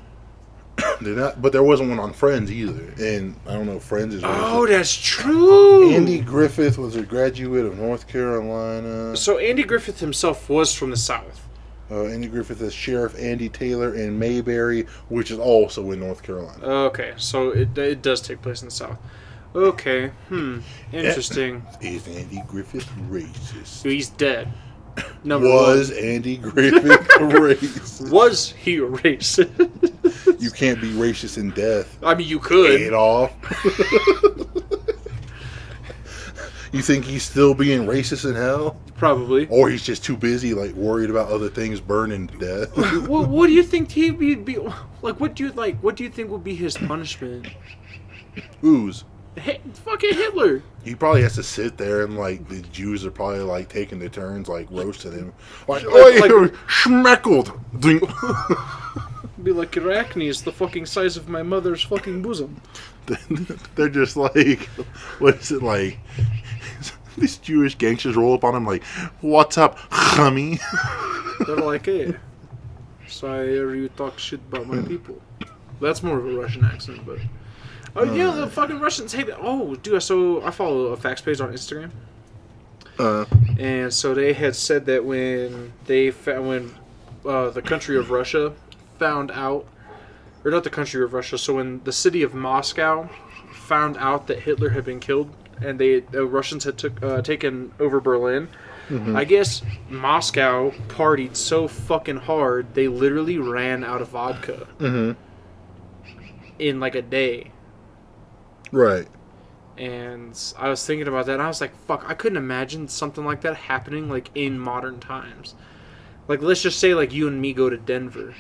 They're not, but there wasn't one on Friends either. And I don't know if Friends is. Oh, that's true. Andy Griffith was a graduate of North Carolina. So Andy Griffith himself was from the South. Andy Griffith is Sheriff Andy Taylor in Mayberry, which is also in North Carolina. Okay, so it does take place in the South. Okay, interesting. Is Andy Griffith racist? He's dead. Was Andy Griffith racist? Was he a racist? You can't be racist in death. I mean, you could. Adolf. You think he's still being racist in hell? Probably. Or he's just too busy, like, worried about other things burning to death. Well, what do you think he'd be like? What do you think would be his punishment? Whose? Fucking Hitler. He probably has to sit there and, like, the Jews are probably, like, taking their turns, like, roasting him. Like, schmeckled. Be like, Arachne is the fucking size of my mother's fucking bosom. They're just like, what is it like? These Jewish gangsters roll up on him like, "What's up, hummy?" They're like, "Hey, so I hear you talk shit about my people." That's more of a Russian accent, but yeah, the fucking Russians hate it. Oh, dude, so I follow a facts page on Instagram, and so they had said that when the country of Russia found out, or not the country of Russia, so when the city of Moscow found out that Hitler had been killed and the Russians had taken over Berlin, I guess Moscow partied so fucking hard they literally ran out of vodka in like a day. Right. And I was thinking about that and I was like, fuck, I couldn't imagine something like that happening like in modern times. Like, let's just say like you and me go to Denver.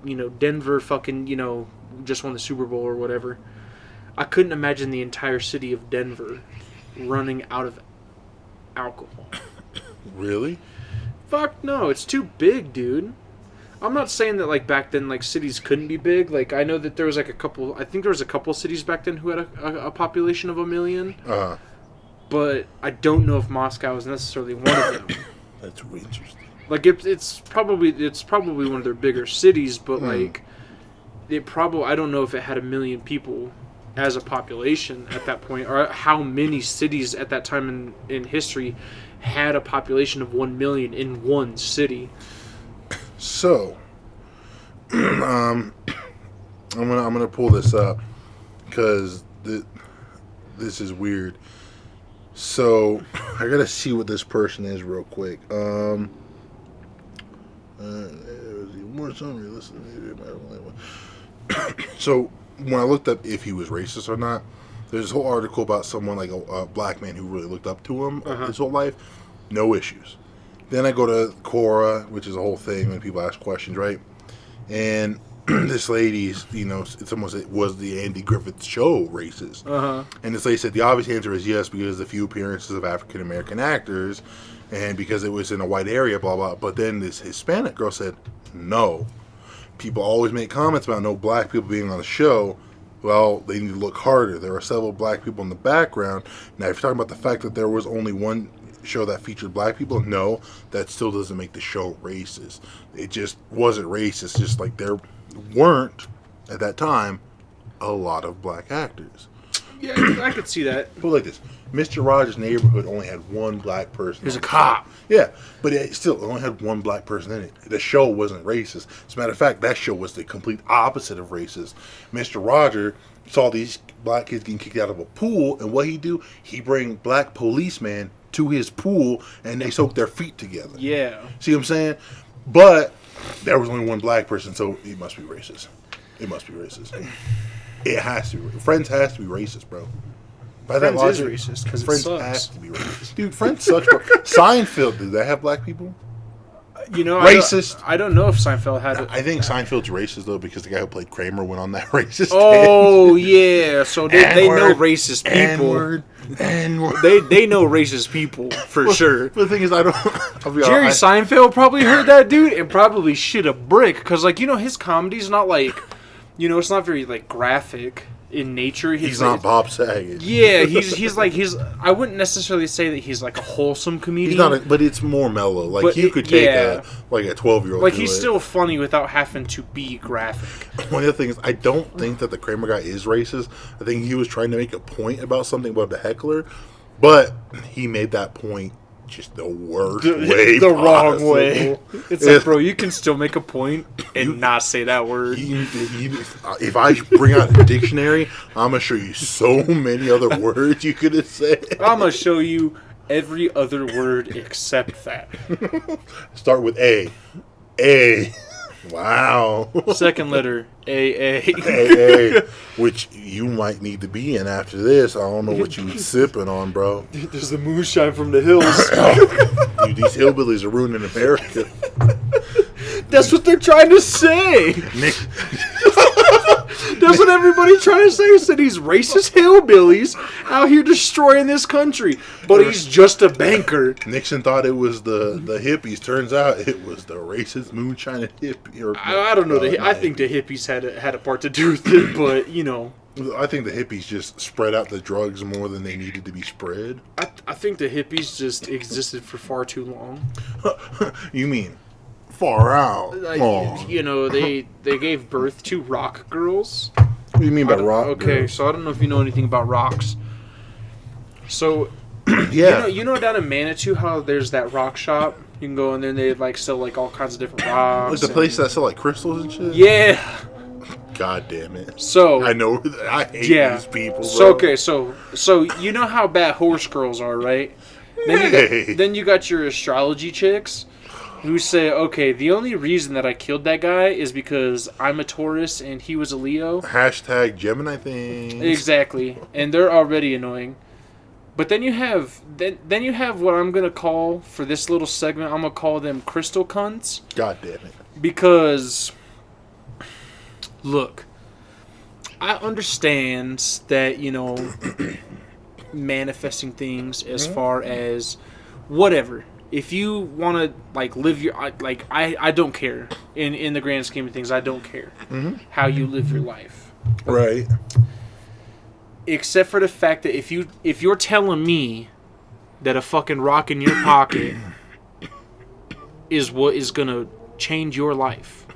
You know, Denver fucking, you know, just won the Super Bowl or whatever. I couldn't imagine the entire city of Denver running out of alcohol. Really? Fuck no, it's too big, dude. I'm not saying that, like, back then, like, cities couldn't be big. Like, I know that there was, like, I think there was a couple cities back then who had a population of 1 million. But I don't know if Moscow is necessarily one of them. That's really interesting. Like, it's probably one of their bigger cities, but, like, I don't know if it had 1 million people as a population at that point, or how many cities at that time in history had a population of 1 million in one city. So, I'm gonna pull this up because this is weird. So I gotta see what this person is real quick. So when I looked up if he was racist or not, there's this whole article about someone like a black man who really looked up to him his whole life. No issues. Then I go to Quora, which is a whole thing when people ask questions, right? And this lady's, you know, it's almost, it was the Andy Griffith show racist. And this lady said the obvious answer is yes, because of the few appearances of African American actors and because it was in a white area, blah, blah. But then this Hispanic girl said, no. People always make comments about no black people being on the show. Well, they need to look harder. There are several black people in the background. Now, if you're talking about the fact that there was only one show that featured black people, no, that still doesn't make the show racist. It just wasn't racist. Just like there weren't, at that time, a lot of black actors. Yeah, I could see that. Put it like this. Mr. Rogers' Neighborhood only had one black person. He was a cop. Yeah, but it still only had one black person in it. The show wasn't racist. As a matter of fact, that show was the complete opposite of racist. Mr. Rogers saw these black kids getting kicked out of a pool, and what he do? He bring black policemen to his pool, and they soak their feet together. Yeah. See what I'm saying? But there was only one black person, so it must be racist. It must be racist. It has to be. Friends has to be racist, bro. By Friends that logic, is racist because Friends it sucks. has to be racist. Dude, Friends sucks, bro. Seinfeld, did they have black people? You know, racist. I don't know if Seinfeld had it. I think Seinfeld's racist, though, because the guy who played Kramer went on that racist Oh, yeah. So they know racist people. N-word. They know racist people, for sure. But the thing is, I'll be Jerry honest, Seinfeld probably heard that dude and probably shit a brick. Because, like, you know, his comedy's not like, you know, it's not very, like, graphic. in nature. He's not Bob Saget. Yeah, he's I wouldn't necessarily say that he's like a wholesome comedian. He's not, but it's more mellow. Like But you could take yeah. a 12-year-old. Like he's still funny without having to be graphic. One of the things, I don't think that the Kramer guy is racist. I think he was trying to make a point about something about the heckler, but he made that point just the worst way, the possible. wrong way. It's like, bro, you can still make a point and not say that word. If I bring out a dictionary, I'm gonna show you so many other words you could have said. I'm gonna show you every other word except that. Start with A. A. Wow. Second letter, A. A. Which you might need to be in after this. I don't know what you sipping on, bro. Dude, there's the moonshine from the hills. Dude, these hillbillies are ruining America. That's what they're trying to say. Nick. That's what everybody's trying to say. Is that these racist hillbillies out here destroying this country, but he's just a banker. Nixon thought it was the hippies. Turns out it was the racist moonshine and hippie. I don't know. I think the hippies had a part to do with it, but you know. I think the hippies just spread out the drugs more than they needed to be spread. I think the hippies just existed for far too long. You mean far out? You know, they gave birth to rock girls. What do you mean by rock? Okay, girls? so I don't know if you know anything about rocks. So, Yeah. you know down in Manitou how there's that rock shop? You can go in there and they like sell like all kinds of different rocks. Like the place that sell like crystals and shit? Yeah. God damn it. So I know. I hate these people, bro. So okay, so you know how bad horse girls are, right? Then you got your astrology chicks who say, okay, the only reason that I killed that guy is because I'm a Taurus and he was a Leo. Hashtag Gemini thing. Exactly, and they're already annoying. But then you have what I'm gonna call for this little segment. I'm gonna call them crystal cunts. God damn it. Because, look, I understand that, you know, manifesting things as far as whatever. If you want to, like, live your, like, I don't care. In the grand scheme of things, I don't care how you live your life. Right. Except for the fact that if you're telling me that a fucking rock in your pocket is what is going to change your life,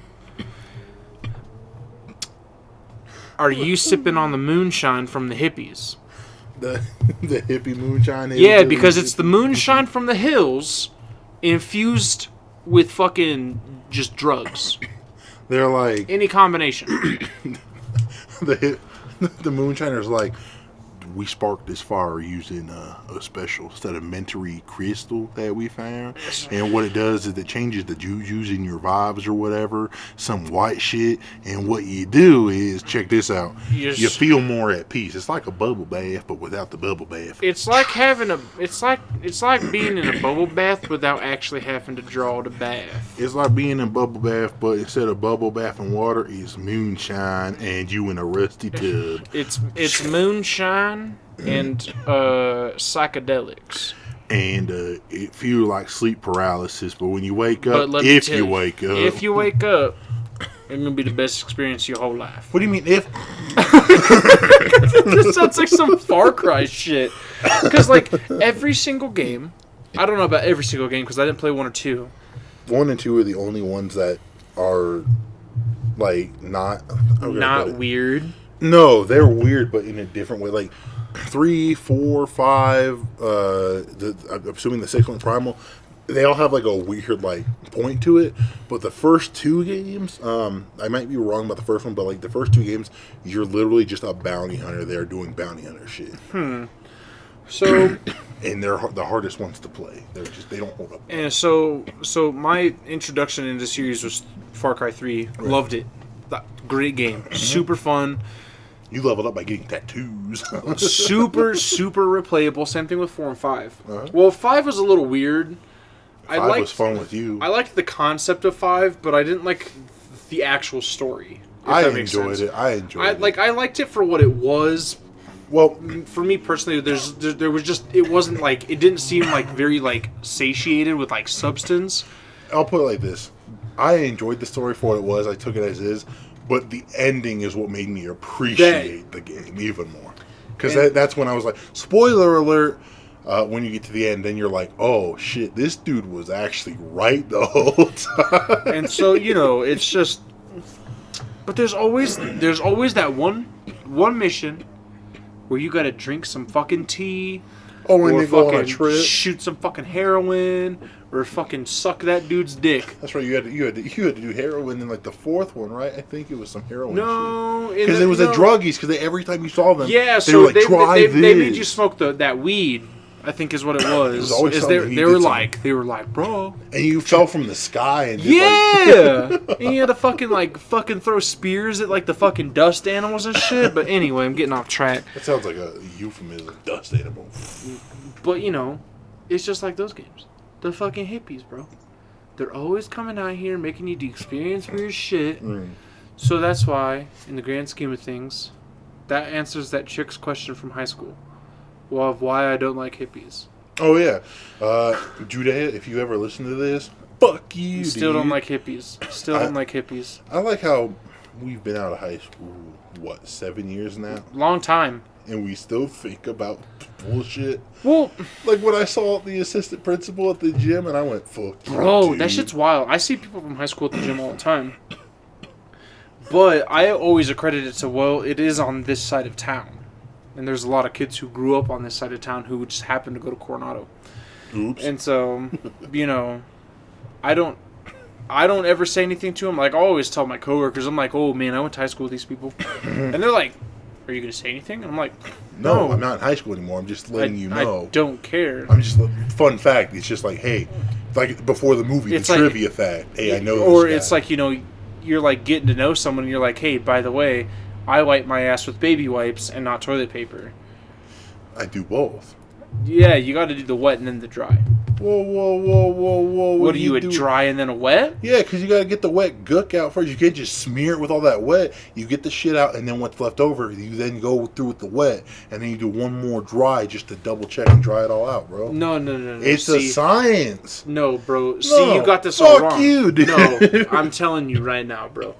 are you sipping on the moonshine from the hippies? The hippie moonshine. Yeah, because it's the moonshine from the hills infused with fucking just drugs. They're like Any combination. the moonshiner's like, we sparked this fire using a special sedimentary crystal that we found, and what it does is it changes the juju in your vibes or whatever, some white shit, and what you do is, check this out, you feel more at peace. It's like a bubble bath, but without the bubble bath. It's like having it's like being in a bubble bath without actually having to draw the bath. It's like being in a bubble bath, but instead of bubble bath and water, it's moonshine and you in a rusty tub. It's moonshine and psychedelics. And it feels like sleep paralysis, but when you wake up, if you wake up, it's gonna be the best experience of your whole life. What do you mean if? This sounds like some Far Cry shit. Because like every single game, I don't know about every single game because I didn't play 1 or 2. 1 and 2 are the only ones that are like not Weird. No, they're weird, but in a different way. Like 3, 4, 5. I'm assuming the 6th one, Primal. They all have like a weird like point to it. But the first 2 games, I might be wrong about the first one, but like the first 2 games, you're literally just a bounty hunter there doing bounty hunter shit. So. And they're the hardest ones to play. They don't hold up. And so my introduction into the series was Far Cry 3. Right. Loved it. Great game. Super fun. You leveled up by getting tattoos. super replayable. Same thing with 4 and 5. Uh-huh. Well, 5 was a little weird. 5 was fun with you. I liked the concept of 5, but I didn't like the actual story. I enjoyed it. I liked it for what it was. Well, for me personally, there was just, it wasn't like, it didn't seem like very like satiated with like substance. I'll put it like this: I enjoyed the story for what it was. I took it as is, But the ending is what made me appreciate the game even more. Because that's when I was like, spoiler alert. When you get to the end, then you're like, oh shit, this dude was actually right the whole time. And so, it's just. But there's always that one mission where you gotta drink some fucking tea. Oh, and or they go on a fucking trip. shoot some fucking heroin, or fucking suck that dude's dick. That's right. You had to do heroin in like the fourth one, right? I think it was some heroin. No, because it was the druggies. Because every time you saw them, yeah, they were like, try this. They made you smoke that weed. I think is what it was. It was always is something they were like, bro. And you fell from the sky and and you had to fucking throw spears at like the fucking dust animals and shit. But anyway, I'm getting off track. That sounds like a euphemism. Dust animal. But it's just like those games. The fucking hippies, bro. They're always coming out here making you do experience for your shit. So that's why, in the grand scheme of things, that answers that chick's question from high school. Well, of why I don't like hippies. Oh yeah, Judea. If you ever listen to this, fuck you. Still don't like hippies. Don't like hippies. I like how we've been out of high school. What, 7 years now? Long time. And we still think about bullshit. Well, like when I saw the assistant principal at the gym, and I went, "Fuck, bro, dude. that shit's wild." I see people from high school at the gym all the time. But I always accredit it to it is on this side of town. And there's a lot of kids who grew up on this side of town who just happen to go to Coronado. Oops. And so, I don't ever say anything to them. Like, I always tell my coworkers, I'm like, oh man, I went to high school with these people. And they're like, are you going to say anything? And I'm like, no. I'm not in high school anymore. I'm just letting you know. I don't care. I'm just, fun fact, it's just like, hey, like before the movie, it's the like, trivia fact. Hey, I know this Or guy. it's like, you're like getting to know someone and you're like, hey, by the way, I wipe my ass with baby wipes and not toilet paper. I do both. Yeah, you got to do the wet and then the dry. Whoa. What are you, a dry and then a wet? Yeah, because you got to get the wet gook out first. You can't just smear it with all that wet. You get the shit out, and then what's left over, you then go through with the wet, and then you do one more dry just to double check and dry it all out, bro. No. It's a science. No, bro. See, you got this all wrong. Fuck you, dude. No, I'm telling you right now, bro.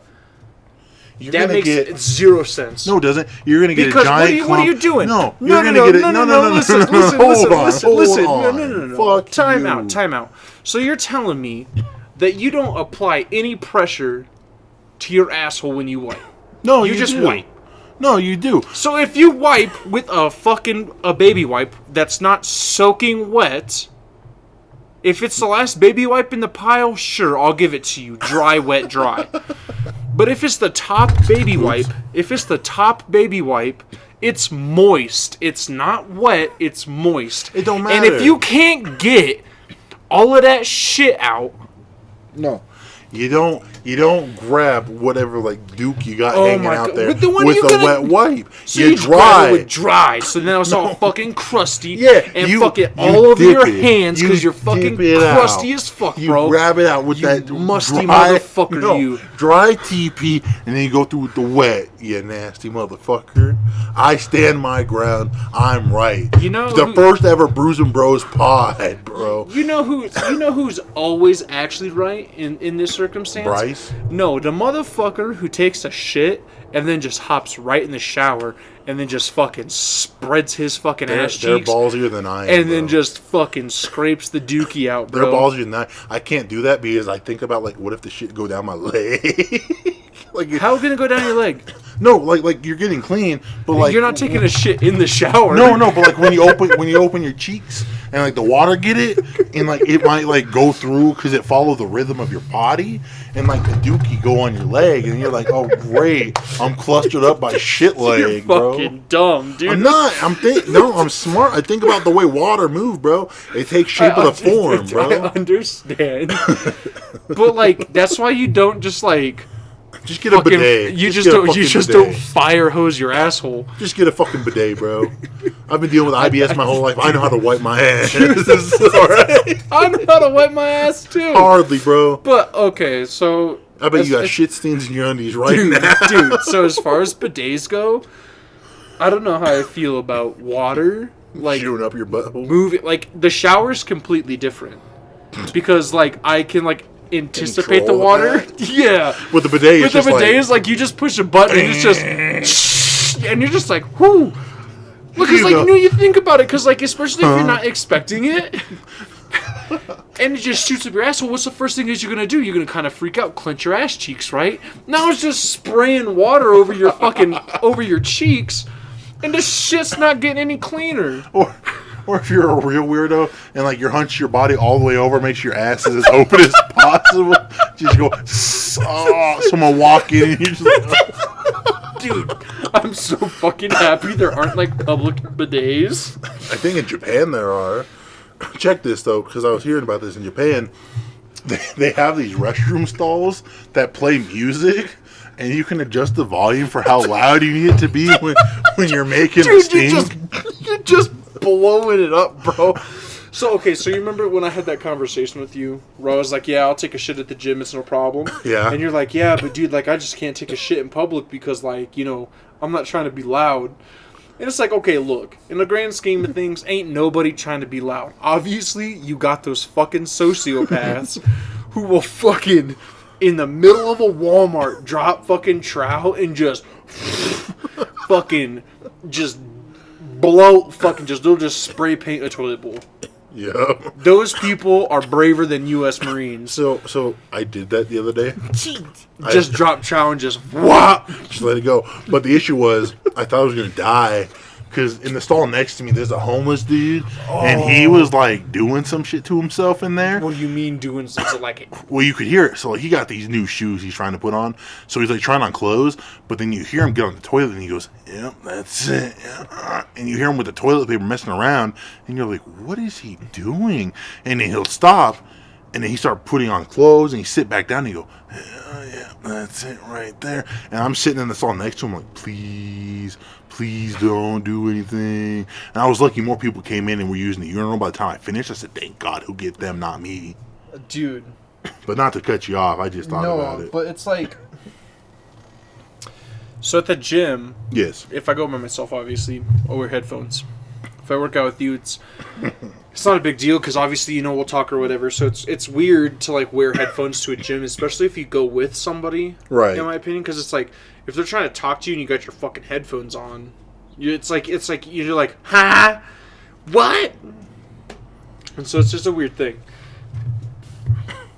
That makes zero sense. No, it doesn't. You're gonna get because a giant clump. What are you doing? No, no. Listen. Fuck Time out. So you're telling me that you don't apply any pressure to your asshole when you wipe? No, you just wipe. No, you do. So if you wipe with a baby wipe that's not soaking wet, if it's the last baby wipe in the pile, sure, I'll give it to you. Dry, wet, dry. But if it's the top baby wipe, it's moist. It's not wet, it's moist. It don't matter. And if you can't get all of that shit out, no. You don't grab whatever like Duke you got hanging out there with a wet wipe. So you dry it dry. So now it's all fucking crusty. Yeah, and fucking all over your hands because you're fucking crusty as fuck, bro. You grab it out with that musty dry, motherfucker. Dry TP, and then you go through with the wet. You nasty motherfucker. I stand my ground. I'm right. The first ever Brews and Bros pod, bro. You know who's always actually right in this circumstance? Bryce? No, the motherfucker who takes a shit and then just hops right in the shower and then just fucking spreads his fucking ass cheeks. They're ballsier than I am, and then just fucking scrapes the dookie out, bro. They're ballsier than I can't do that because I think about like, what if the shit go down my leg? Like, how can it go down your leg? No, like you're getting clean, but like you're not taking a shit in the shower. No, but like when you open your cheeks and like the water get it, and like it might like go through because it follows the rhythm of your body, and like the dookie go on your leg, and you're like, oh great, I'm clustered up by shit leg, you're fucking dumb, dude. I'm not. I'm smart. I think about the way water move, bro. It takes shape of the form, bro. I understand, but like that's why you don't just like. Just get a bidet. You just don't fire hose your asshole. Just get a fucking bidet, bro. I've been dealing with IBS my whole life. I know how to wipe my ass. I know how to wipe my ass too. Hardly, bro. But okay, so I bet you got shit stains in your undies right now, dude. So as far as bidets go, I don't know how I feel about water. Like shooting up your butthole. Moving like the shower's completely different because like I can like. anticipate the Control water. that? Yeah. With the bidet, With the bidet is like you just push a button and it's just, and you're just like, whoo. Because like you think about it, because like especially if you're not expecting it, and it just shoots up your ass. Well, what's the first thing is you're gonna do? You're gonna kind of freak out, clench your ass cheeks, right? Now it's just spraying water over your over your cheeks, and this shit's not getting any cleaner. Or if you're a real weirdo and like you're hunch your body all the way over, makes your ass as open as possible, just go, someone walk in and you're just like, dude, I'm so fucking happy there aren't like public bidets. I think in Japan there are. Check this though, because I was hearing about this in Japan. They have these restroom stalls that play music, and you can adjust the volume for how loud you need it to be when you're making a steam. You're just blowing it up, bro. So you remember when I had that conversation with you where I was like, yeah, I'll take a shit at the gym, it's no problem. Yeah. And you're like, yeah, but dude, like I just can't take a shit in public because like, you know, I'm not trying to be loud. And it's like, okay, look, in the grand scheme of things, ain't nobody trying to be loud. Obviously, you got those fucking sociopaths who will fucking, in the middle of a Walmart, drop fucking trout and just fucking just blow, fucking just, they'll just spray paint a toilet bowl. Yeah. Those people are braver than U.S. Marines. So I did that the other day. Just drop trout and just whop. Just let it go. But the issue was, I thought I was going to die. Because in the stall next to me, there's a homeless dude. And he was, like, doing some shit to himself in there. What do you mean doing something like it? Well, you could hear it. So, like, he got these new shoes he's trying to put on. So he's, like, trying on clothes. But then you hear him get on the toilet and he goes, yep, that's it. And you hear him with the toilet paper messing around. And you're like, what is he doing? And then he'll stop. And then he start putting on clothes. And he sit back down and he go, yeah, that's it right there. And I'm sitting in the stall next to him like, please don't do anything. And I was lucky more people came in and were using the urinal. By the time I finished, I said, thank God, he'll get them, not me. Dude. But not to cut you off, I just thought about it. But it's like... So at the gym, yes, if I go by myself, obviously, I'll wear headphones. If I work out with you, it's not a big deal because obviously, you know, we'll talk or whatever. So it's weird to like wear headphones to a gym, especially if you go with somebody. Right. In my opinion, because it's like if they're trying to talk to you and you got your fucking headphones on, it's like you're like, ha, what? And so it's just a weird thing.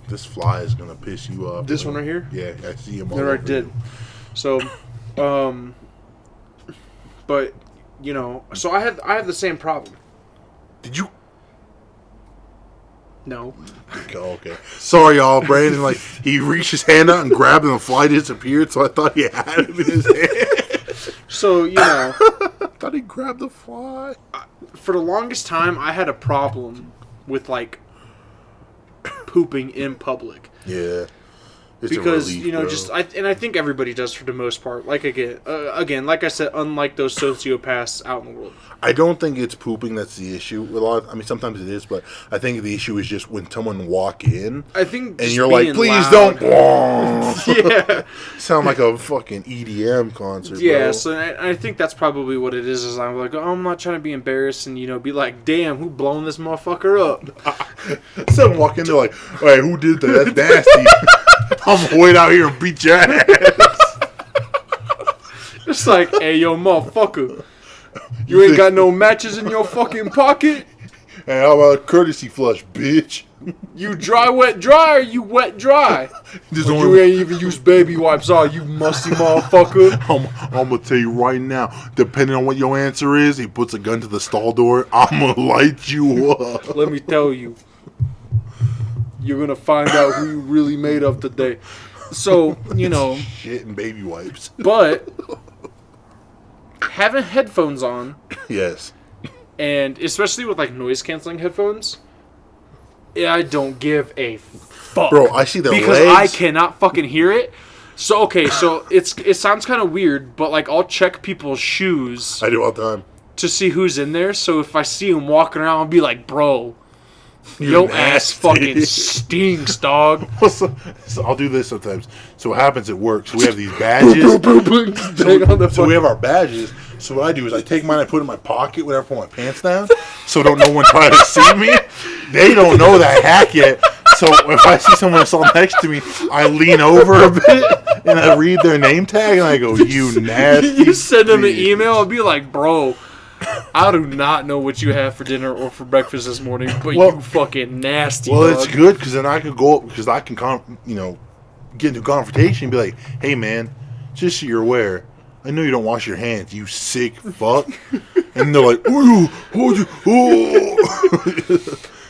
This fly is gonna piss you off. This one right here? Yeah, I see him. There I did. So, but you know, so I have the same problem. Did you? No. Oh, okay. Sorry, y'all. Brandon, like, he reached his hand out and grabbed it and the fly disappeared, so I thought he had it in his hand. So, you know. I thought he grabbed the fly. For the longest time, I had a problem with, like, pooping in public. Yeah. It's because, relief, you know, bro. I think everybody does for the most part. Like, again, like I said, unlike those sociopaths out in the world. I don't think it's pooping that's the issue. I mean, sometimes it is, but I think the issue is just when someone walk in, I think, and you're like, please loud. don't. Yeah, sound like a fucking EDM concert. Yeah, bro. so I think that's probably what it is. Is I'm like, oh, I'm not trying to be embarrassed, and you know, be like, damn, who blown this motherfucker up? Someone walk in, they're like, hey, who did that? That's nasty. I'm gonna wait out here and beat your ass. It's like, hey, yo, motherfucker. You ain't got no matches in your fucking pocket? Hey, how about a courtesy flush, bitch? You dry, wet, dry, or you wet, dry? You ain't even used baby wipes, you musty motherfucker. I'm going to tell you right now, depending on what your answer is, he puts a gun to the stall door, I'm going to light you up. Let me tell you. You're going to find out who you really made of today. So, you know. Shit and baby wipes. But having headphones on. Yes. And especially with like noise canceling headphones. I don't give a fuck. Bro, I see their because legs. I cannot fucking hear it. So okay, so it sounds kind of weird, but like I'll check people's shoes. I do all the time. To see who's in there. So if I see them walking around, I'll be like, bro, your ass fucking stinks, dog. So I'll do this sometimes. So what happens at work, so we have these badges. So we have our badges. So what I do is I take mine, I put it in my pocket whenever I put my pants down. So don't no one try to see me. They don't know that hack yet. So if I see someone sitting next to me, I lean over a bit and I read their name tag and I go, "You nasty." You send them an bitch." email and be like, "Bro, I do not know what you have for dinner or for breakfast this morning, but you fucking nasty." Well, dog. it's good because then I could go up because I can, get into a confrontation and be like, "Hey, man, just so you're aware, I know you don't wash your hands, you sick fuck." And they're like, "Ooh,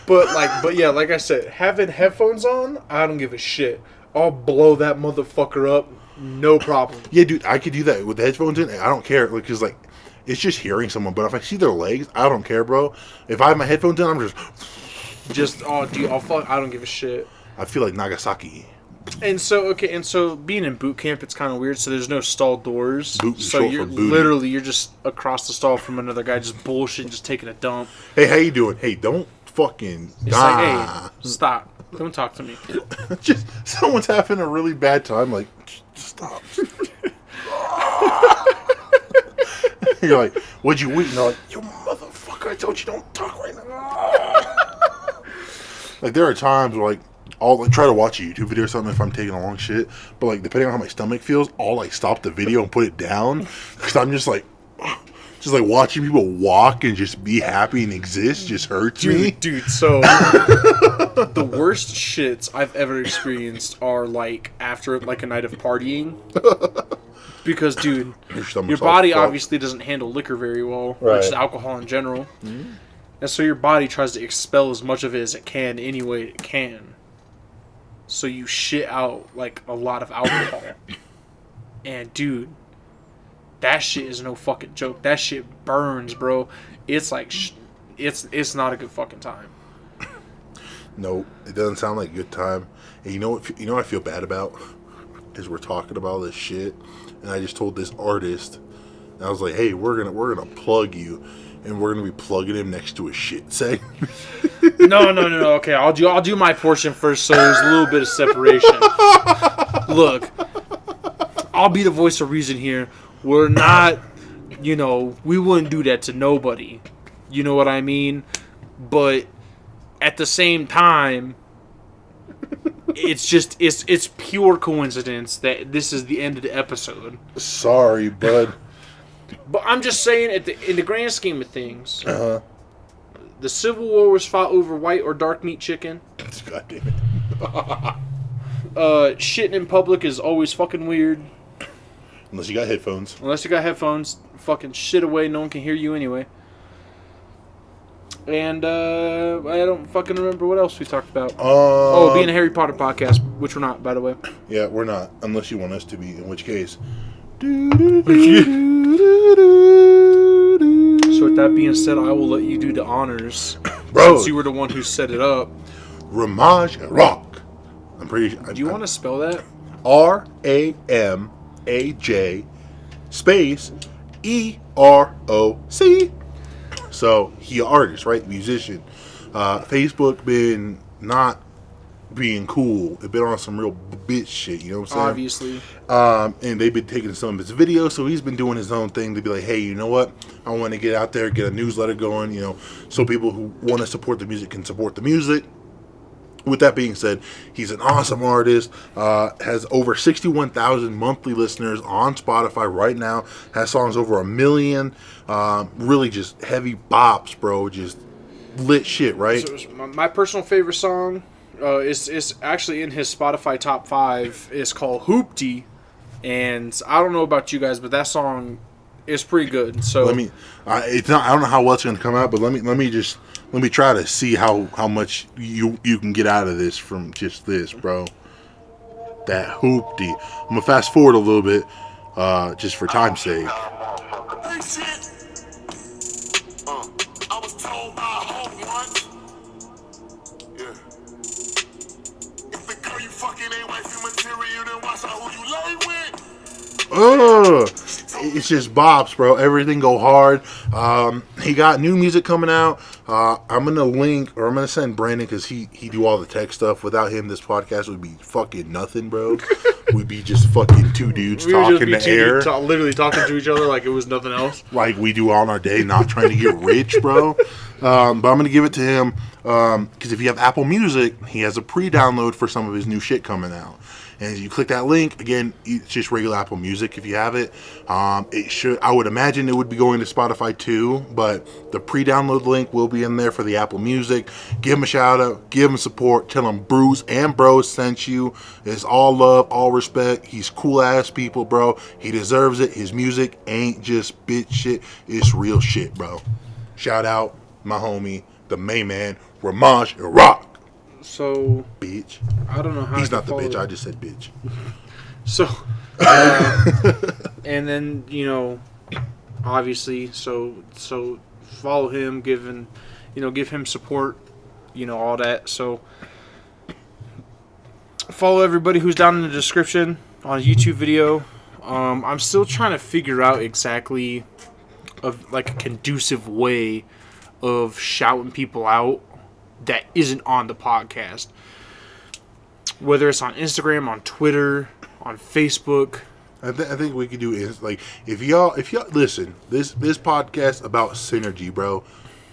But yeah, like I said, having headphones on, I don't give a shit. I'll blow that motherfucker up, no problem. Yeah, dude, I could do that with the headphones in. I don't care because it's just hearing someone. But if I see their legs, I don't care, bro. If I have my headphones in, I'm Dude, I don't give a shit. I feel like Nagasaki. And so being in boot camp, it's kind of weird. So there's no stall doors. Boot is so short you're for booty. literally you're just across the stall from another guy, just bullshit, just taking a dump. Hey, how you doing? Hey, don't fucking It's like, hey, stop. Don't talk to me. Just someone's having a really bad time. Like, stop. You're like, "What'd you eat?" And they're like, "You motherfucker! I told you don't talk right now." Like, there are times where I'll try to watch a YouTube video or something if I'm taking a long shit, but depending on how my stomach feels, I'll stop the video and put it down because I'm just watching people walk and just be happy and exist just hurts me. Dude, so the worst shits I've ever experienced are after a night of partying. Because, dude, your body obviously doesn't handle liquor very well, or just alcohol in general. Mm-hmm. And so your body tries to expel as much of it as it can any way it can. So you shit out, a lot of alcohol. And, dude, that shit is no fucking joke. That shit burns, bro. It's it's not a good fucking time. No, it doesn't sound like a good time. And you know what I feel bad about? Is we're talking about this shit, and I just told this artist, and I was like, "Hey, we're gonna plug you, and we're gonna be plugging him next to a shit segment." No. Okay, I'll do my portion first, so there's a little bit of separation. Look, I'll be the voice of reason here. We're not, we wouldn't do that to nobody. You know what I mean? But at the same time, it's pure coincidence that this is the end of the episode. Sorry, bud. But I'm just saying, in the grand scheme of things, the Civil War was fought over white or dark meat chicken. God damn it. Shitting in public is always fucking weird. Unless you got headphones. Fucking shit away. No one can hear you anyway. And I don't fucking remember what else we talked about. Being a Harry Potter podcast, which we're not, by the way. Yeah, we're not, unless you want us to be. In which case, So with that being said, I will let you do the honors, bro. Since you were the one who set it up. Ramaj Eroc. I'm pretty sure. Do you want to spell that? RAMAJ space EROC. So he an artist, right? Musician. Facebook been not being cool. It been on some real bitch shit. You know what I'm saying? Obviously. And they've been taking some of his videos, so he's been doing his own thing to be like, hey, you know what? I want to get out there, get a newsletter going, so people who want to support the music can support the music. With that being said, he's an awesome artist, has over 61,000 monthly listeners on Spotify right now, has songs over 1 million, really just heavy bops, bro, just lit shit, right? So my personal favorite song is actually in his Spotify top 5. It's called Hoopty, and I don't know about you guys, but that song is pretty good. So it's not. I don't know how well it's going to come out, but let me try to see how much you can get out of this from just this, bro. That Hoopty. I'm gonna fast forward a little bit, just for time's sake. Hey, shit. I was told by a hoe once. Yeah. If the girl you fucking ain't wifey material, then watch out who you lay with. Oh, it's just bops, bro. Everything go hard. He got new music coming out. I'm gonna send Brandon because he do all the tech stuff. Without him, this podcast would be fucking nothing, bro. We'd be just fucking two dudes talking to air, literally talking to each other like it was nothing else, like we do all in our day, not trying to get rich, bro. But I'm gonna give it to him because if you have Apple Music, he has a pre-download for some of his new shit coming out. And you click that link, again, it's just regular Apple Music if you have it. I would imagine it would be going to Spotify too, but the pre-download link will be in there for the Apple Music. Give him a shout out, give him support, tell him Brews and Bros sent you. It's all love, all respect. He's cool ass people, bro. He deserves it. His music ain't just bitch shit. It's real shit, bro. Shout out my homie, the main man, Ramaj Eroc. So, bitch. I don't know how he's not the bitch. I just said bitch. So, and then obviously, so follow him, give him support, all that. So, follow everybody who's down in the description on a YouTube video. I'm still trying to figure out exactly of like a conducive way of shouting people out that isn't on the podcast, whether it's on Instagram, on Twitter, on Facebook. I think we could do is like if y'all listen, this podcast about synergy, bro.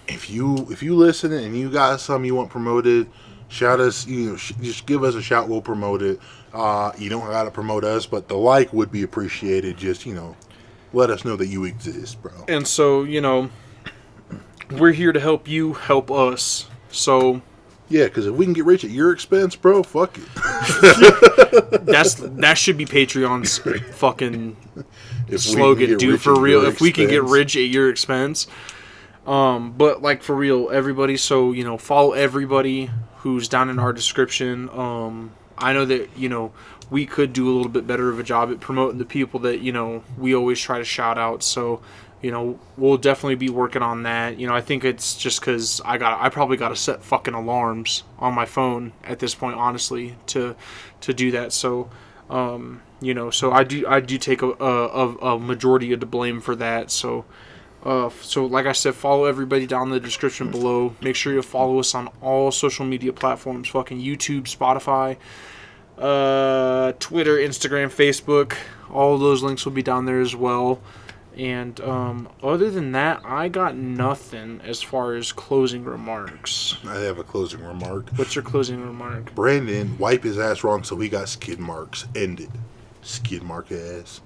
If you listen and you got something you want promoted, shout us. Just give us a shout. We'll promote it. You don't gotta promote us, but the like would be appreciated. Just let us know that you exist, bro. And so we're here to help you help us. So, yeah, because if we can get rich at your expense, bro, fuck it. that should be Patreon's fucking slogan, dude. For real, if we can get rich at your expense. But like for real, everybody. So follow everybody who's down in our description. I know that we could do a little bit better of a job at promoting the people that we always try to shout out. So. We'll definitely be working on that. I think it's just because I probably got to set fucking alarms on my phone at this point, honestly, to do that. So, so I do take a majority of the blame for that. So, like I said, follow everybody down in the description below. Make sure you follow us on all social media platforms, fucking YouTube, Spotify, Twitter, Instagram, Facebook. All of those links will be down there as well. And other than that, I got nothing as far as closing remarks. I have a closing remark. What's your closing remark? Brandon wiped his ass wrong, so he got skid marks. Ended. Skid mark ass.